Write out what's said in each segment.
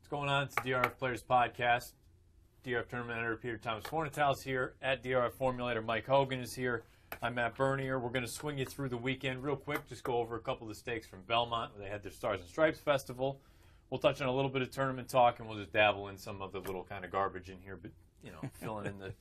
What's going on? It's the DRF Players Podcast. DRF Tournament editor Peter Thomas Fornatales here. At DRF Formulator, Mike Hogan is here. I'm Matt Bernier. We're going to swing you through the weekend real quick. Just go over a couple of the stakes from Belmont, where they had their Stars and Stripes Festival. We'll touch on a little bit of tournament talk, and we'll just dabble in some of the little kind of garbage in here, but filling in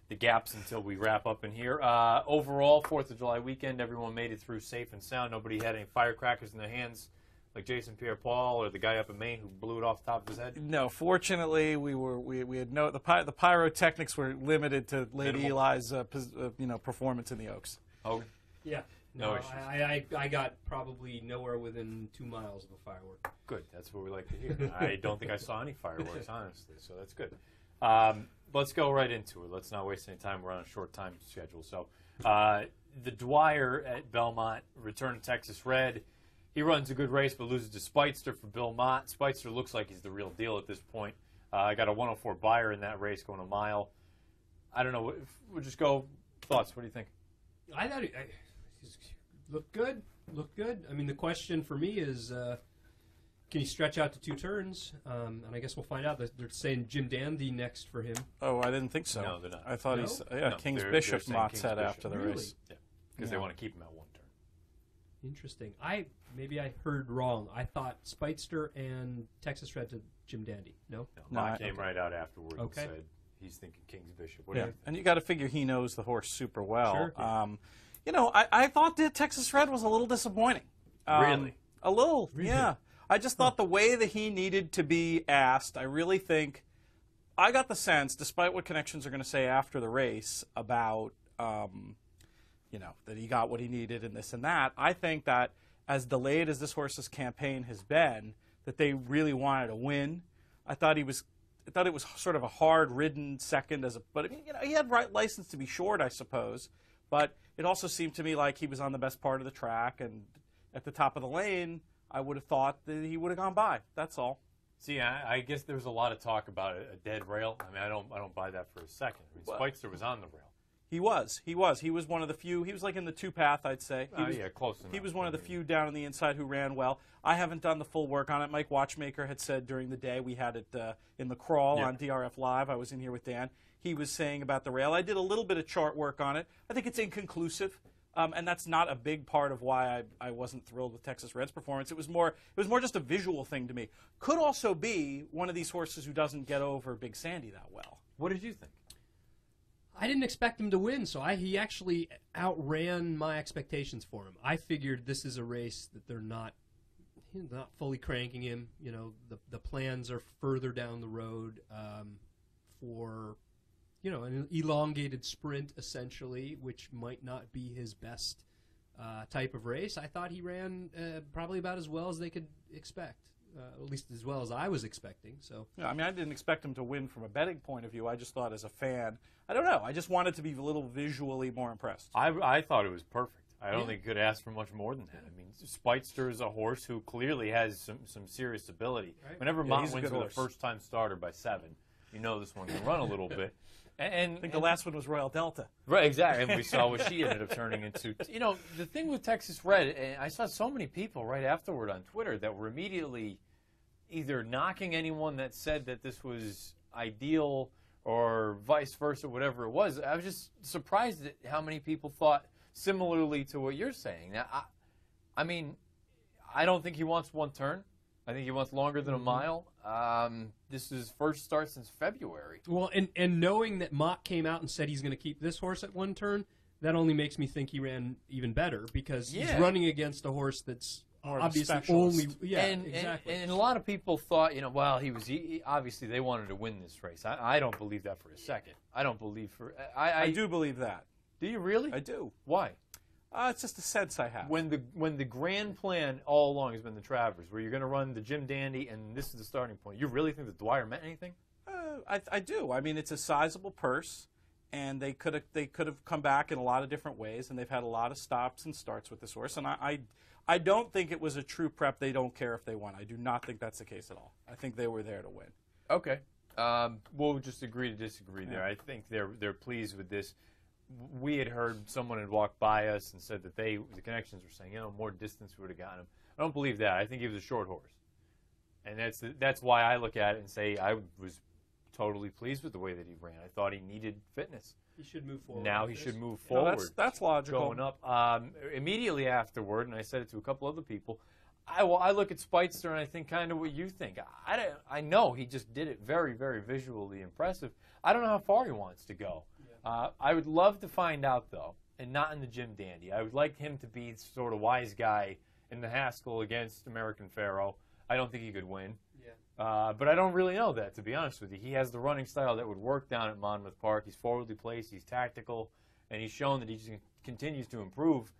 the gaps until we wrap up in here. Overall, 4th of July weekend, everyone made it through safe and sound. Nobody had any firecrackers in their hands, like Jason Pierre-Paul or the guy up in Maine who blew it off the top of his head? No, fortunately, we had no the pyrotechnics were limited to Lady Eli's performance in the Oaks. Oh, yeah. No issues. I got probably nowhere within 2 miles of a firework. Good. That's what we like to hear. I don't think I saw any fireworks, honestly, so that's good. Let's go right into it. Let's not waste any time. We're on a short time schedule. So the Dwyer at Belmont returned to Texas Red. He runs a good race, but loses to Speightster for Belmont. Speightster looks like he's the real deal at this point. I got a 104 buyer in that race going a mile. I don't know. We'll just go. Thoughts? What do you think? I thought he looked good. Looked good. I mean, the question for me is, can he stretch out to 2 turns? And I guess we'll find out. They're saying Jim Dandy next for him. Oh, I didn't think so. No, they're not. I thought No, King's they're Bishop saying Mott King's said Bishop. after the Really? race. Yeah, because they want to keep him at 1 turn. Interesting. Maybe I heard wrong. I thought Speightster and Texas Red to Jim Dandy. No? No, Mott came right out afterward and Okay. said he's thinking King's Bishop. What do you think? And you got to figure he knows the horse super well. Sure. I thought the Texas Red was a little disappointing. Really? A little, Really? yeah. I just thought the way that he needed to be asked, I really think, I got the sense, despite what connections are going to say after the race about, that he got what he needed and this and that, I think that as delayed as this horse's campaign has been, that they really wanted to win. I thought it was sort of a hard-ridden second, but he had right license to be short, I suppose. But it also seemed to me like he was on the best part of the track, and at the top of the lane, I would have thought that he would have gone by. That's all. See, I guess there was a lot of talk about a dead rail. I mean, I don't buy that for a second. I mean, Speightster was on the rail. He was one of the few. He was like in the 2-path, I'd say. Close enough. He was one of the few down on the inside who ran well. I haven't done the full work on it. Mike Watchmaker had said during the day, we had it in the crawl on DRF Live. I was in here with Dan. He was saying about the rail. I did a little bit of chart work on it. I think it's inconclusive. And that's not a big part of why I wasn't thrilled with Texas Red's performance. It was more just a visual thing to me. Could also be one of these horses who doesn't get over Big Sandy that well. What did you think? I didn't expect him to win, so he actually outran my expectations for him. I figured this is a race that they're not fully cranking him. The plans are further down the road for an elongated sprint, essentially, which might not be his best type of race. I thought he ran probably about as well as they could expect, at least as well as I was expecting. So, yeah, I mean, I didn't expect him to win from a betting point of view. I just thought as a fan, I don't know. I just wanted to be a little visually more impressed. I thought it was perfect. I don't think you could ask for much more than that. I mean, Speightster is a horse who clearly has some serious ability. Right. Whenever Yeah, Mott wins with a first-time starter by 7, you know this one can run a little bit. And I think the last one was Royal Delta. Right, exactly. And we saw what she ended up turning into. The thing with Texas Red, and I saw so many people right afterward on Twitter that were immediately either knocking anyone that said that this was ideal or vice versa, whatever it was. I was just surprised at how many people thought similarly to what you're saying. Now, I mean, I don't think he wants 1 turn. I think he wants longer than a mile. This is his first start since February. well, and knowing that Mott came out and said he's going to keep this horse at 1 turn, that only makes me think he ran even better because he's running against a horse that's More of a obviously specialist. exactly. And a lot of people thought, obviously they wanted to win this race. I don't believe that for a second. I don't believe for I do believe that. Do you really? I do. Why? It's just a sense I have. When the grand plan all along has been the Travers, where you're going to run the Jim Dandy, and this is the starting point. You really think that Dwyer meant anything? I do. I mean, it's a sizable purse, and they could have come back in a lot of different ways, and they've had a lot of stops and starts with this horse. And I don't think it was a true prep. They don't care if they won. I do not think that's the case at all. I think they were there to win. Okay. We'll just agree to disagree there. I think they're pleased with this. We had heard someone had walked by us and said that the connections were saying, more distance would have gotten him. I don't believe that. I think he was a short horse. And that's why I look at it and say I was totally pleased with the way that he ran. I thought he needed fitness. He should move forward. Now he should move forward. That's logical. Going up. Immediately afterward, and I said it to a couple other people, I look at Speightster and I think kind of what you think. I know he just did it very, very visually impressive. I don't know how far he wants to go. Yeah. I would love to find out, though, and not in the Jim Dandy. I would like him to be sort of wise guy in the Haskell against American Pharoah. I don't think he could win. Yeah. But I don't really know that, to be honest with you. He has the running style that would work down at Monmouth Park. He's forwardly placed. He's tactical. And he's shown that he just continues to improve.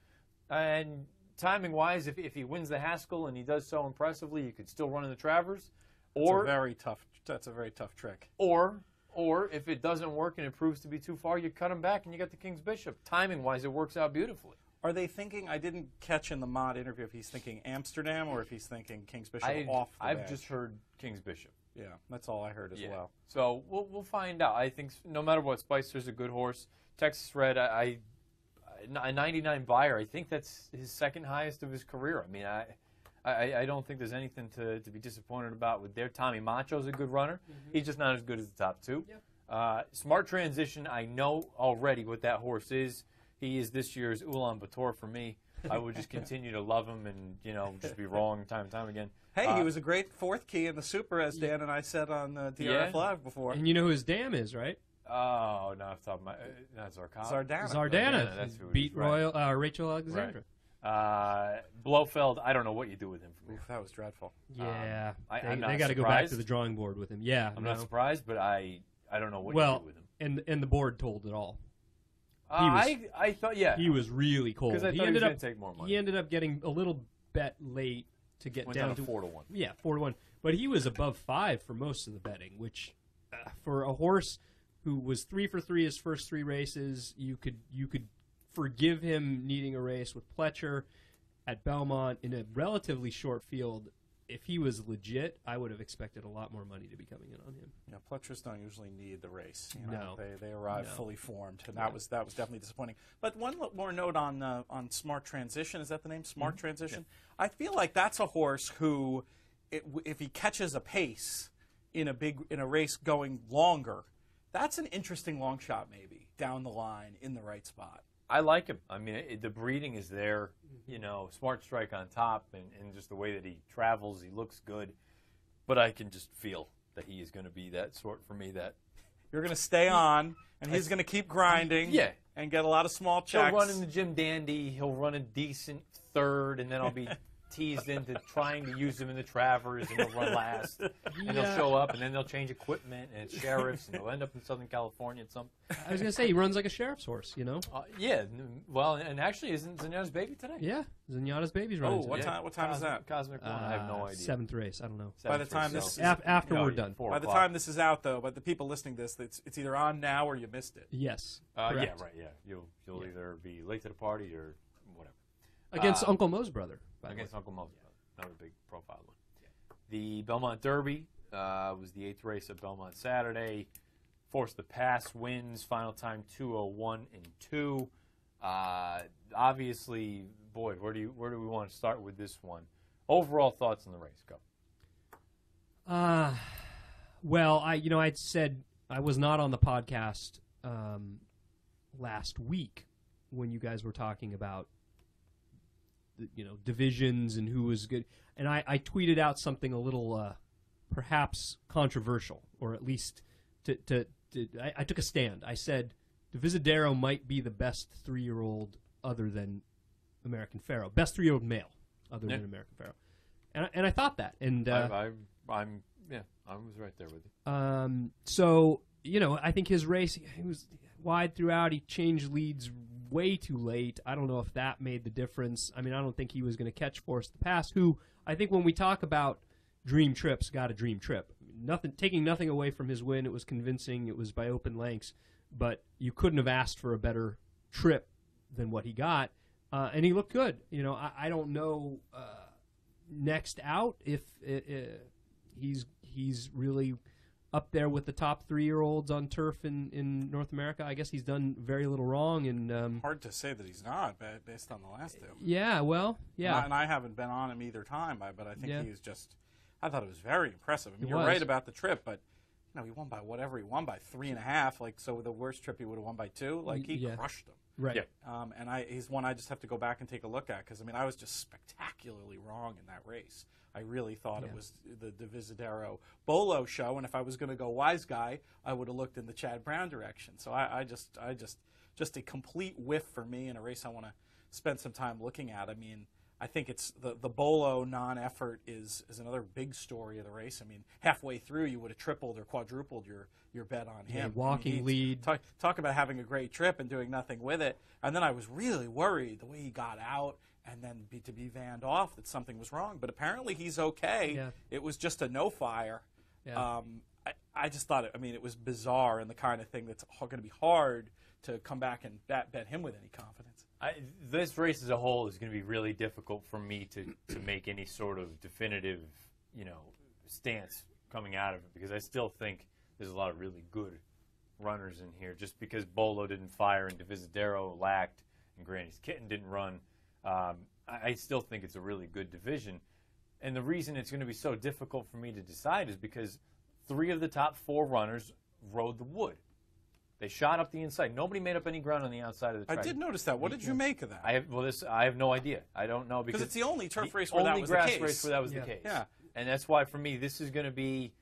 And timing-wise, if he wins the Haskell and he does so impressively, you could still run in the Travers. Or that's a very tough trick. Or if it doesn't work and it proves to be too far, you cut him back and you got the King's Bishop. Timing-wise, it works out beautifully. Are they thinking, I didn't catch in the mod interview if he's thinking Amsterdam or if he's thinking King's Bishop off the I've badge. just heard King's Bishop. Yeah, that's all I heard as well. So we'll find out. I think no matter what, Speightster's a good horse. Texas Red, a 99 buyer, I think that's his second highest of his career. I mean, I don't think there's anything to be disappointed about with there. Tommy Macho's a good runner. Mm-hmm. He's just not as good as the top two. Yep. Smart Transition, I know already what that horse is. He is this year's Ulaanbaatar for me. I would just continue to love him and, just be wrong time and time again. Hey, he was a great fourth key in the Super, as Dan and I said on DRF Live before. And you know who his dam is, right? Oh, no, off the top of my not Zardana. Zardana. That's who beat Rachel Alexandra. Right. Blofeld, I don't know what you do with him from here. Oof, that was dreadful. Yeah. I'm they got to go back to the drawing board with him. Yeah. I'm not surprised, but I don't know what you do with him. And the board told it all. I thought, he was really cold. Because I thought he was going to take more money. He ended up getting a little bet late to get down to 4-1. Yeah, 4-1. But he was above 5 for most of the betting, which for a horse who was 3 for 3 his first 3 races, you could forgive him needing a race with Pletcher at Belmont in a relatively short field. If he was legit, I would have expected a lot more money to be coming in on him. Yeah, Pletchers don't usually need the race. No, they arrive fully formed, and that was definitely disappointing. But one more note on Smart Transition. Is that the name? Smart Transition. Yeah. I feel like that's a horse who, if he catches a pace in a race going longer, that's an interesting long shot maybe down the line in the right spot. I like him. I mean, the breeding is there. Smart strike on top, and just the way that he travels, he looks good. But I can just feel that he is going to be that sort for me. That you're going to stay on, and he's going to keep grinding. Yeah. And get a lot of small checks. He'll run in the Jim Dandy. He'll run a decent third, and then I'll be teased into trying to use him in the Travers, and he'll run last. And he'll show up, and then they'll change equipment, and it's sheriffs, and he'll end up in Southern California at some. I was going to say, he runs like a sheriff's horse, Yeah, well, and actually, isn't Zenyatta's baby today? Yeah, Zenyatta's baby's running today. What time is that? Cosmic One, I have no idea. 7th race, I don't know. By the time this after we're done. By the time this is out, though, but the people listening to this, it's either on now or you missed it. Yes. Yeah, right, yeah. You'll either be late to the party or whatever. Against Uncle Mo's brother. Against Uncle Mo's brother. Another big profile one. Yeah. The Belmont Derby was the 8th race at Belmont Saturday. Forced the pass wins. Final time 2:01 and 2. Obviously, boy, where do we want to start with this one? Overall thoughts on the race? Go. Well, I'd said I was not on the podcast last week when you guys were talking about divisions and who was good, and I tweeted out something a little perhaps controversial, or at least I took a stand. I said Divisadero might be the best 3-year-old other than American Pharoah, best 3-year-old male other than American Pharoah, and I thought that, and I was right there with you. So I think his race, he was wide throughout. He changed leads way too late. I don't know if that made the difference. I mean, I don't think he was going to catch Forrest the Pass, who I think when we talk about dream trips, got a dream trip. Taking nothing away from his win. It was convincing. It was by open lengths, but you couldn't have asked for a better trip than what he got, and he looked good. I don't know next out if he's really up there with the top 3-year-olds on turf in North America. I guess he's done very little wrong. And hard to say that he's not, based on the last two. Yeah, well, yeah. And I haven't been on him either time, but I think he's just... I thought it was very impressive. I mean, It you're was. right about the trip, but he won by whatever. He won by 3.5. Like, so the worst trip he would have won by 2. Like, he Yeah. crushed him. Right. Yeah. And he's one I just have to go back and take a look at because, I mean, I was just spectacularly wrong in that race. I really thought it was the Divisadero Bolo show, and if I was going to go wise guy, I would have looked in the Chad Brown direction. So I just a complete whiff for me in a race I want to spend some time looking at. I mean, I think it's the Bolo non-effort is another big story of the race. I mean, halfway through you would have tripled or quadrupled your bet on him. Walking I mean, lead. Talk about having a great trip and doing nothing with it. And then I was really worried the way he got out and then to be vanned off that something was wrong. But apparently he's okay. Yeah. It was just a no fire. Yeah. I just thought it was bizarre and the kind of thing that's going to be hard to come back and bet him with any confidence. This race as a whole is going to be really difficult for me to make any sort of definitive, stance coming out of it because I still think there's a lot of really good runners in here. Just because Bolo didn't fire and Divisadero lacked and Granny's Kitten didn't run, I still think it's a really good division. And the reason it's going to be so difficult for me to decide is because 3 of the top 4 runners rode the wood. They shot up the inside. Nobody made up any ground on the outside of the track. I did notice that. What did you make of that? I have no idea. I don't know because it's the only turf race where that was the case. Only grass race where that was the case. Yeah. And that's why for me this is going to be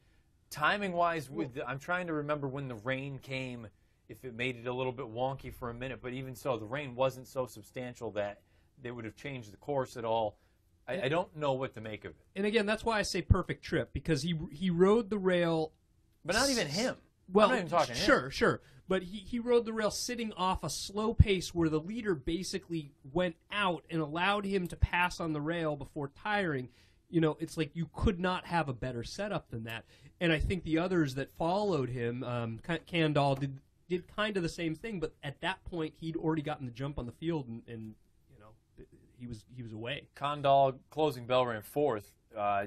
timing-wise. I'm trying to remember when the rain came. If it made it a little bit wonky for a minute, but even so, the rain wasn't so substantial that they would have changed the course at all. I don't know what to make of it. And again, that's why I say perfect trip because he rode the rail. But not even him. Well, I'm not even talking him. Sure. But he rode the rail sitting off a slow pace where the leader basically went out and allowed him to pass on the rail before tiring. It's like you could not have a better setup than that. And I think the others that followed him, Kandal did kind of the same thing, but at that point he'd already gotten the jump on the field and he was away. Kandal, closing bell, ran 4th.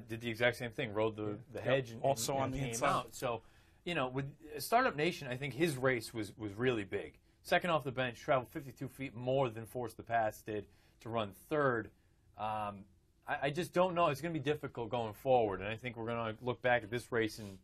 Did the exact same thing. Rode the hedge and also on the came inside. out. So, with Startup Nation, I think his race was really big. Second off the bench, traveled 52 feet more than Force the Pass did to run 3rd. I just don't know. It's going to be difficult going forward, and I think we're going to look back at this race, and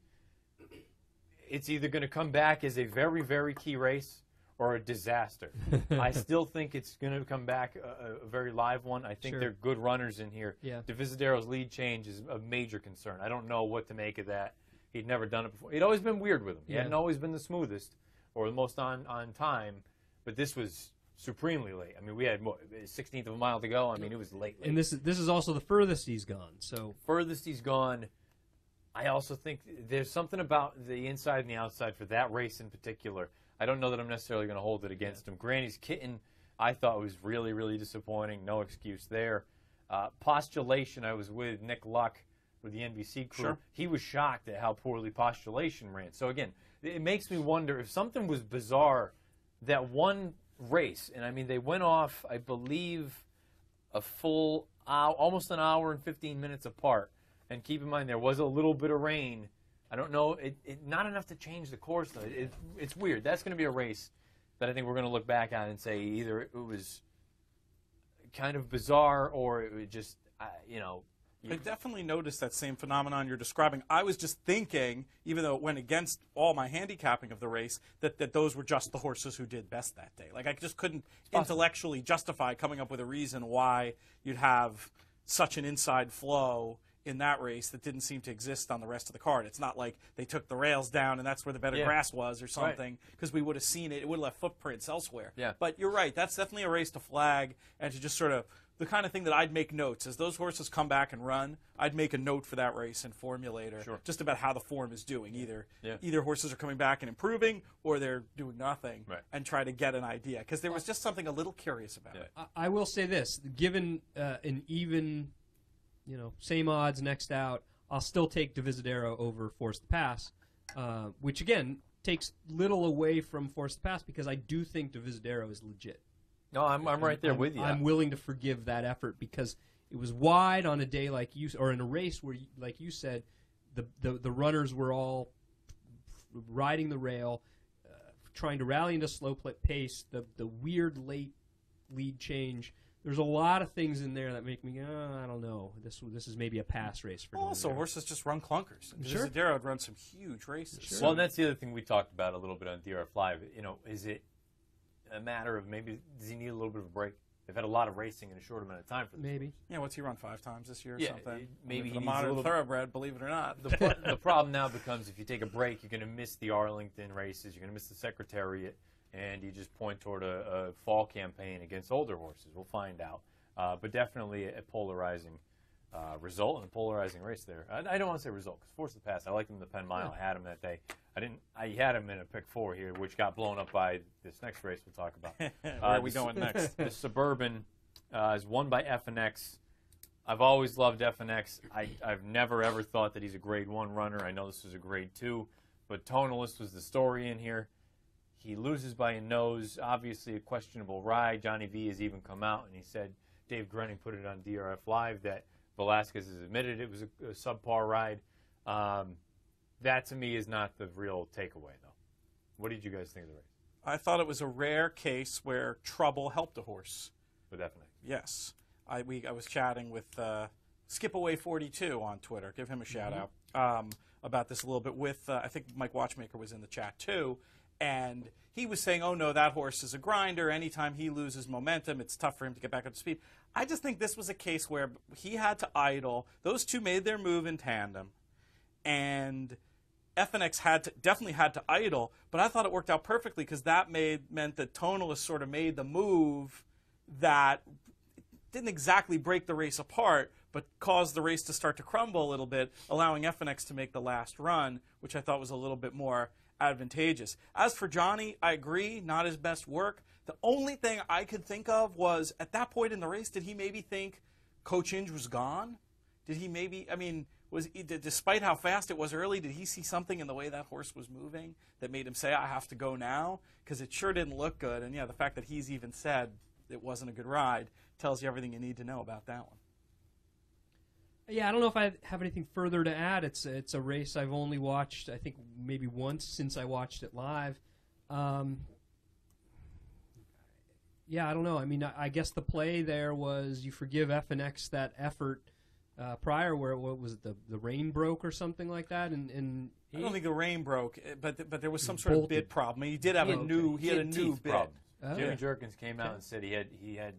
it's either going to come back as a very, very key race or a disaster. I still think it's going to come back a very live one. I think they're good runners in here. Yeah. Divisadero's lead change is a major concern. I don't know what to make of that. He'd never done it before. He'd always been weird with him. He hadn't always been the smoothest or the most on time, but this was supremely late. I mean, we had 1/16 of a mile to go. I mean, it was late. And this is also the furthest he's gone. So furthest he's gone. I also think there's something about the inside and the outside for that race in particular. I don't know that I'm necessarily going to hold it against him. Granny's Kitten, I thought was really, really disappointing. No excuse there. Postulation, I was with Nick Luck with the NBC crew. Sure. He was shocked at how poorly Postulation ran. So, again, it makes me wonder if something was bizarre that one race, and I mean, they went off, I believe, a full hour, almost an hour and 15 minutes apart. And keep in mind, there was a little bit of rain. I don't know, not enough to change the course, though. It's weird. That's going to be a race that I think we're going to look back on and say either it was kind of bizarre or it was just, I definitely noticed that same phenomenon you're describing. I was just thinking, even though it went against all my handicapping of the race, that those were just the horses who did best that day. Like, I just couldn't intellectually justify coming up with a reason why you'd have such an inside flow in that race that didn't seem to exist on the rest of the card. It's not like they took the rails down and that's where the better grass was or something, because we would have seen it. It would have left footprints elsewhere. Yeah. But you're right. That's definitely a race to flag and to just sort of the kind of thing that I'd make notes. As those horses come back and run, I'd make a note for that race in Formulator just about how the form is doing. Either horses are coming back and improving or they're doing nothing and try to get an idea. Because there was just something a little curious about it. I will say this, given an even, same odds next out, I'll still take Divisadero over Force the Pass, which, again, takes little away from Force the Pass because I do think Divisadero is legit. No, I'm right there with you. I'm willing to forgive that effort because it was wide on a day like you, or in a race where, like you said, the runners were all riding the rail, trying to rally into slow pace. The weird late lead change. there's a lot of things in there that make me go, I don't know. This is maybe a pass race for Also, Dwyer. horses just run clunkers. Sure. Zadero would run some huge races. Sure. Well, and that's the other thing we talked about a little bit on DRF Live. Is it a matter of maybe does he need a little bit of a break? They've had a lot of racing in a short amount of time for this. Maybe. Yeah, what's he run 5 times this year or Yeah, something? maybe he a needs modern a little thoroughbred, believe it or not. The problem now becomes if you take a break, you're going to miss the Arlington races, you're going to miss the Secretariat, and you just point toward a fall campaign against older horses. We'll find out. But definitely a polarizing result and a polarizing race there. I don't want to say result because Force of the Pass, I liked him in the Penn Mile. I had him that day. I had him in a pick 4 here, which got blown up by this next race we'll talk about. Where are we going next? The Suburban is won by Effinex. I've always loved Effinex. I've never, ever thought that he's a grade 1 runner. I know this was a grade 2, but Tonalist was the story in here. He loses by a nose, obviously a questionable ride. Johnny V has even come out and he said, Dave Grenning put it on DRF Live, that Velasquez has admitted it was a subpar ride. That, to me, is not the real takeaway, though. What did you guys think of the race? I thought it was a rare case where trouble helped a horse. With Effinex? Yes. I was chatting with Skipaway42 on Twitter. Give him a shout-out about this a little bit with, I think Mike Watchmaker was in the chat, too. And he was saying, oh, no, that horse is a grinder. Anytime he loses momentum, it's tough for him to get back up to speed. I just think this was a case where he had to idle. Those two made their move in tandem. And Effinex definitely had to idle, but I thought it worked out perfectly because that meant that Tonalist sort of made the move that didn't exactly break the race apart, but caused the race to start to crumble a little bit, allowing Effinex to make the last run, which I thought was a little bit more advantageous. As for Johnny, I agree, not his best work. The only thing I could think of was, at that point in the race, did he maybe think Coach Inge was gone? Did he maybe, despite how fast it was early, did he see something in the way that horse was moving that made him say, I have to go now? Because it sure didn't look good. And yeah, the fact that he's even said it wasn't a good ride tells you everything you need to know about that one. Yeah, I don't know if I have anything further to add. It's a race I've only watched, I think, maybe once since I watched it live. Yeah, I don't know. I mean, I guess the play there was you forgive Effinex that effort prior, where what was it, the rain broke or something like that, and I don't think the rain broke, but there was some sort of bit problem. He did have a new bit. Problem. Oh. Jimmy Jerkins came out and said he had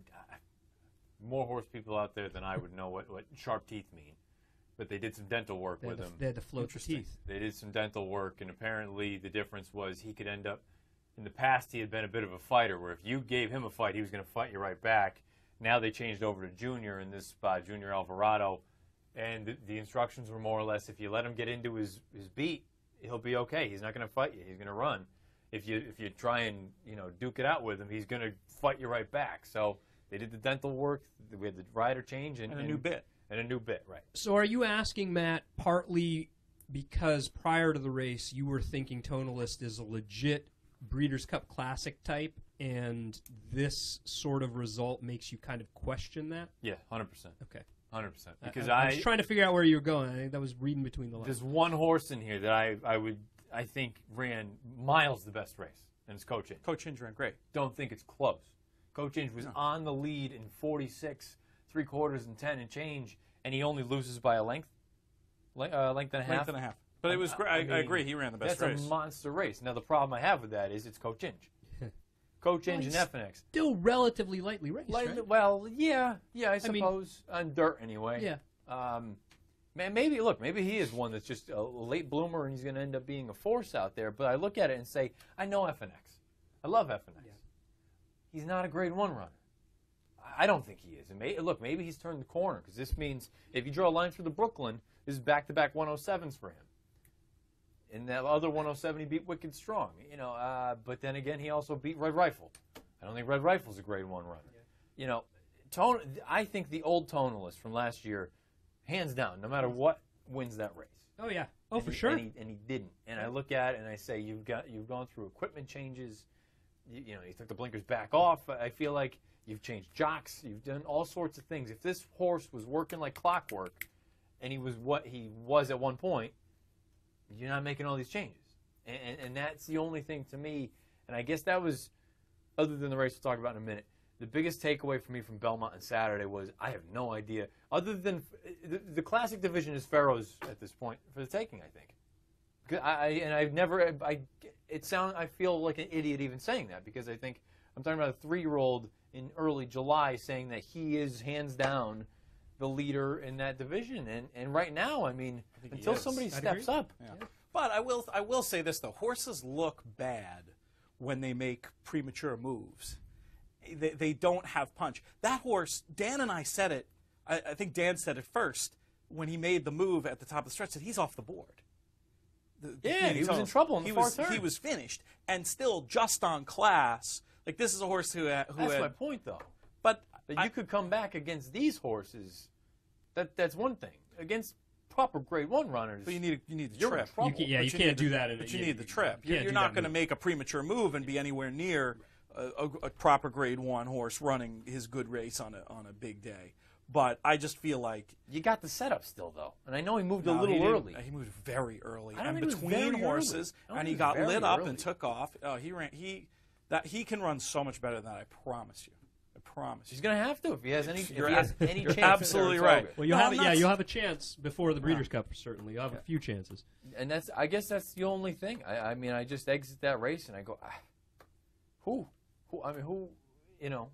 more horse people out there than I would know what sharp teeth mean. But they did some dental work with him. They had to float the teeth. They did some dental work, and apparently the difference was he could end up. In the past, he had been a bit of a fighter, where if you gave him a fight, he was going to fight you right back. Now they changed over to Junior in this spot, Junior Alvarado, and the instructions were more or less, if you let him get into his beat, he'll be okay. He's not going to fight you. He's going to run. If you try and duke it out with him, he's going to fight you right back. So they did the dental work. We had the rider change and a new bit. And a new bit, right. So are you asking, Matt, partly because prior to the race you were thinking Tonalist is a legit Breeders' Cup Classic type, and this sort of result makes you kind of question that? Yeah, 100%. Okay. 100%. Because I was trying to figure out where you were going. I think that was reading between the lines. There's one horse in here that I think ran miles the best race, and it's Coach Inge. Coach Inge ran great. Don't think it's close. Coach Inge was on the lead in 46, 3/4 and 10 and change, and he only loses by a length and a half. Length and a half. But it was great. I agree. He ran the best race. That's a monster race. Now, the problem I have with that is it's Coach Inge. Coach Inge and Effinex. Still relatively lightly raced, right? Well, yeah, I suppose. On dirt, anyway. Yeah. Maybe he is one that's just a late bloomer and he's going to end up being a force out there. But I look at it and say, I know Effinex. I love Effinex. Yeah. He's not a grade 1 runner. I don't think he is. And maybe he's turned the corner, because this means if you draw a line through the Brooklyn, this is back-to-back 107s for him. And that other 107 he beat Wicked Strong. But then again, he also beat Red Rifle. I don't think Red Rifle's a grade 1 runner. Yeah. I think the old Tonalist from last year, hands down, no matter what, wins that race. Oh yeah. Oh, for sure. sure. And he didn't. And I look at it and I say, you've gone through equipment changes. You took the blinkers back off. I feel like you've changed jocks. You've done all sorts of things. If this horse was working like clockwork, and he was what he was at one point, you're not making all these changes. And that's the only thing to me. And I guess that was, other than the race we'll talk about in a minute, the biggest takeaway for me from Belmont on Saturday was I have no idea. Other than the classic division is Pharaoh's at this point for the taking, I think. I feel like an idiot even saying that because I think I'm talking about a 3-year-old in early July saying that he is hands down the leader in that division. And right now, I mean, until somebody steps up. Yeah. But I will say this, though. Horses look bad when they make premature moves. They don't have punch. That horse, Dan and I said it, I think Dan said it first, when he made the move at the top of the stretch, said he's off the board. He was in trouble in the far turn. He was finished, and still just on class. Like, this is a horse who That's my point, though. But you could come back against these horses. That's one thing. Against proper Grade 1 runners. But you need the you're trip. in trouble. You can't do that. But you need the trip. You're not going to make a premature move and be anywhere near a proper Grade 1 horse running his good race on a big day. But I just feel like you got the setup still, though, and I know he moved a little early. He moved very early, I don't and think between horses, and he got lit up early. and took off. He can run so much better than that. I promise you. He's going to have to if he has any. You're chance. Absolutely right. Well, you'll have a chance before the Breeders' Cup. Certainly, you'll have a few chances. And I guess that's the only thing. I mean, I just exit that race and I go, who? I mean, who? You know,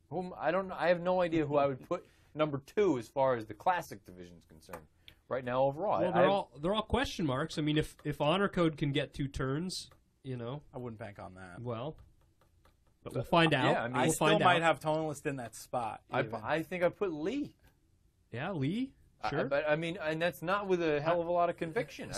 whom? I don't know. I have no idea who I would put number 2 as far as the classic division is concerned right now overall. Well, they're all question marks. I mean, if Honor Code can get 2 turns, you know, I wouldn't bank on that. Well, but we'll find out. Yeah, I mean, I still might have Tonalist in that spot. I think I put Lee. Yeah, Lee. Sure. But I mean, and that's not with a hell of a lot of conviction.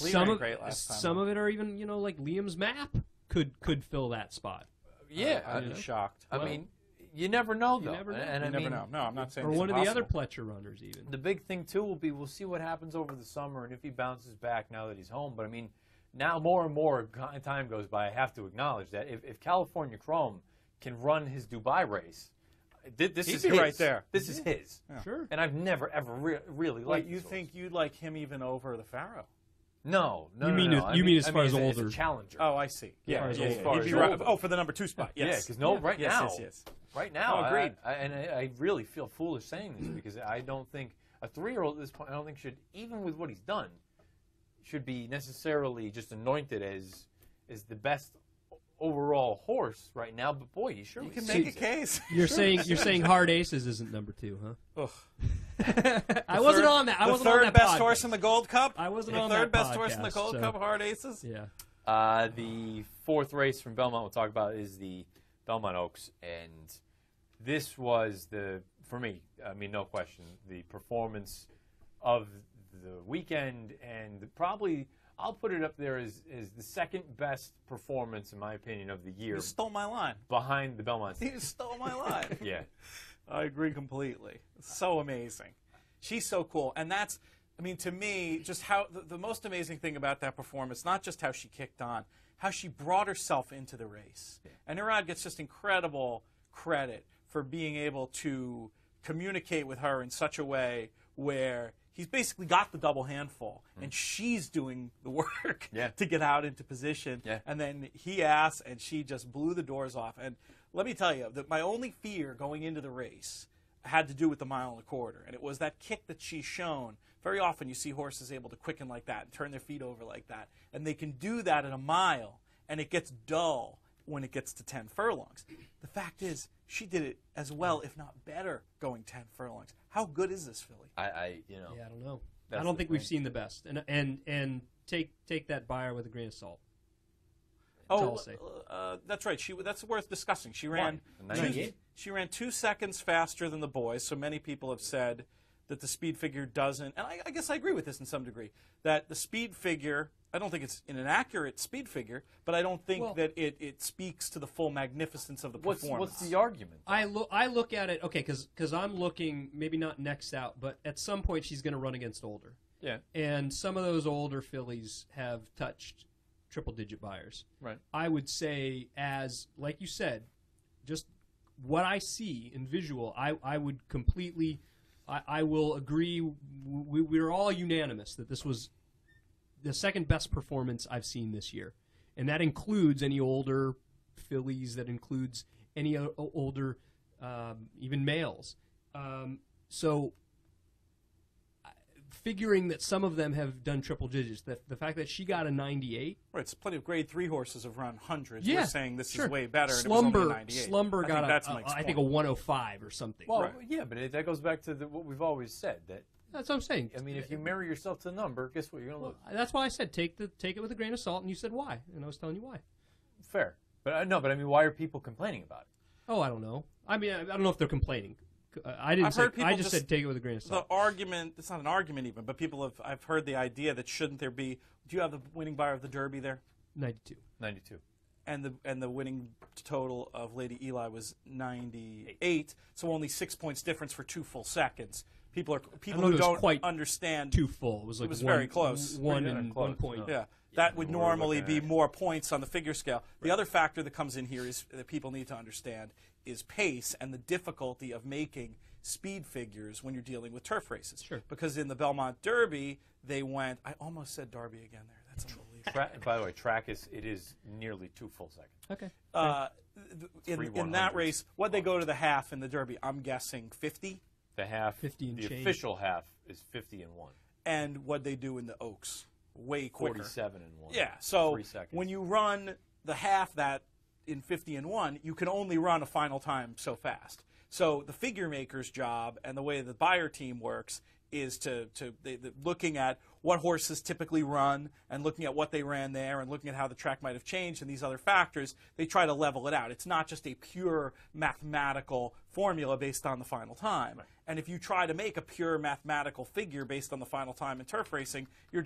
Lee ran great last time. Some of it are even, like Liam's map could fill that spot. Yeah, I'd be shocked. I mean, you never know, though. You never know. And you never know. No, I'm not saying or it's one impossible. of the other Pletcher runners, even. The big thing, too, will be we'll see what happens over the summer and if he bounces back now that he's home. But, I mean, now more and more time goes by, I have to acknowledge that if California Chrome can run his Dubai race, this is his. Right there. This is his. Yeah. Sure. And I've never, ever really liked you think you'd like him even over the Pharaoh? No. You mean as far as older? As a challenger. Oh, I see. Yeah. For the number 2 spot. Yes. Yeah, because Yes. Right now, agreed. I really feel foolish saying this because I don't think a 3-year-old at this point, I don't think should, even with what he's done, should be necessarily just anointed as the best overall horse right now. But boy, you can make a case. You're saying Hard Aces isn't number 2, huh? Ugh. I wasn't on that. I wasn't on that. The third best podcast. horse in the Gold Cup. I wasn't the on third that best horse in the podcast, Gold Cup. Hard Aces. Yeah. The 4th race from Belmont we'll talk about is the Belmont Oaks, and this was for me, I mean, no question, the performance of the weekend, and probably I'll put it up there as the second best performance, in my opinion, of the year. You stole my line. Behind the Belmont. You stole my line. Yeah. I agree completely. So amazing. She's so cool. And that's, I mean, to me, just how the most amazing thing about that performance, not just how she kicked on, how she brought herself into the race. Yeah. And Irad gets just incredible credit for being able to communicate with her in such a way where he's basically got the double handful, and she's doing the work to get out into position. Yeah. And then he asks, and she just blew the doors off. And let me tell you, that my only fear going into the race had to do with the 1.25 miles, and it was that kick that she's shown. Very often you see horses able to quicken like that and turn their feet over like that, and they can do that at a mile, and it gets dull when it gets to 10 furlongs. The fact is, she did it as well, if not better, going 10 furlongs. How good is this filly? Yeah, I don't know. I don't think we've seen the best, and take that buyer with a grain of salt. That's right. That's worth discussing. She ran 2 seconds faster than the boys. So many people have said that the speed figure doesn't, and I guess I agree with this in some degree, that the speed figure, I don't think it's an inaccurate speed figure, but I don't think that it speaks to the full magnificence of the performance. What's the argument? I look at it, okay, because I'm looking, maybe not next out, but at some point she's going to run against older. Yeah. And some of those older fillies have touched triple-digit buyers. Right. I would say, as, like you said, just what I see in visual, I would completely, I will agree, we're all unanimous that this was the second best performance I've seen this year. And that includes any older fillies, that includes any older, even males. So figuring that some of them have done triple digits, the fact that she got a 98. Right, it's plenty of grade 3 horses have run hundreds. Yeah, We're saying this sure. is way better. Slumber, and it was only a 98. Slumber got I think a 105 or something. Well, Right. yeah, but that goes back to what we've always said. That That's what I'm saying. I mean, if you marry yourself to the number, guess what? You're gonna lose. That's why I said take it with a grain of salt, and you said why, and I was telling you why. Fair, but no, but I mean, why are people complaining about it? Oh, I don't know. I mean, I don't know if they're complaining. I didn't. I just said take it with a grain of salt. The argument, it's not an argument even, but I've heard the idea that shouldn't there be, do you have the winning buyer of the Derby there? 92. 92. And the winning total of Lady Eli was 98, so only 6 points difference for 2 full seconds. People who don't quite understand. Too full. It was like very close. One Pretty and close, 1 point. no. Yeah, that would We're normally looking be at- more points on the figure scale. The other factor that comes in here is that people need to understand is pace and the difficulty of making speed figures when you're dealing with turf races. Sure. Because in the Belmont Derby, they went. I almost said Derby again there. That's unbelievable. By the way, track it is nearly 2 full seconds. Okay. In 100s. that race, what they go to the half in the Derby? I'm guessing 50. The half, 50 and the change. official half is 50 and 1. And what they do in the Oaks? Way quicker. 47 and 1. Yeah, so 3 seconds. when you run the half that in 50 and 1, you can only run a final time so fast. So the figure maker's job and the way the buyer team works is looking at what horses typically run and looking at what they ran there and looking at how the track might have changed and these other factors, they try to level it out. It's not just a pure mathematical formula based on the final time. Right. And if you try to make a pure mathematical figure based on the final time in turf racing, you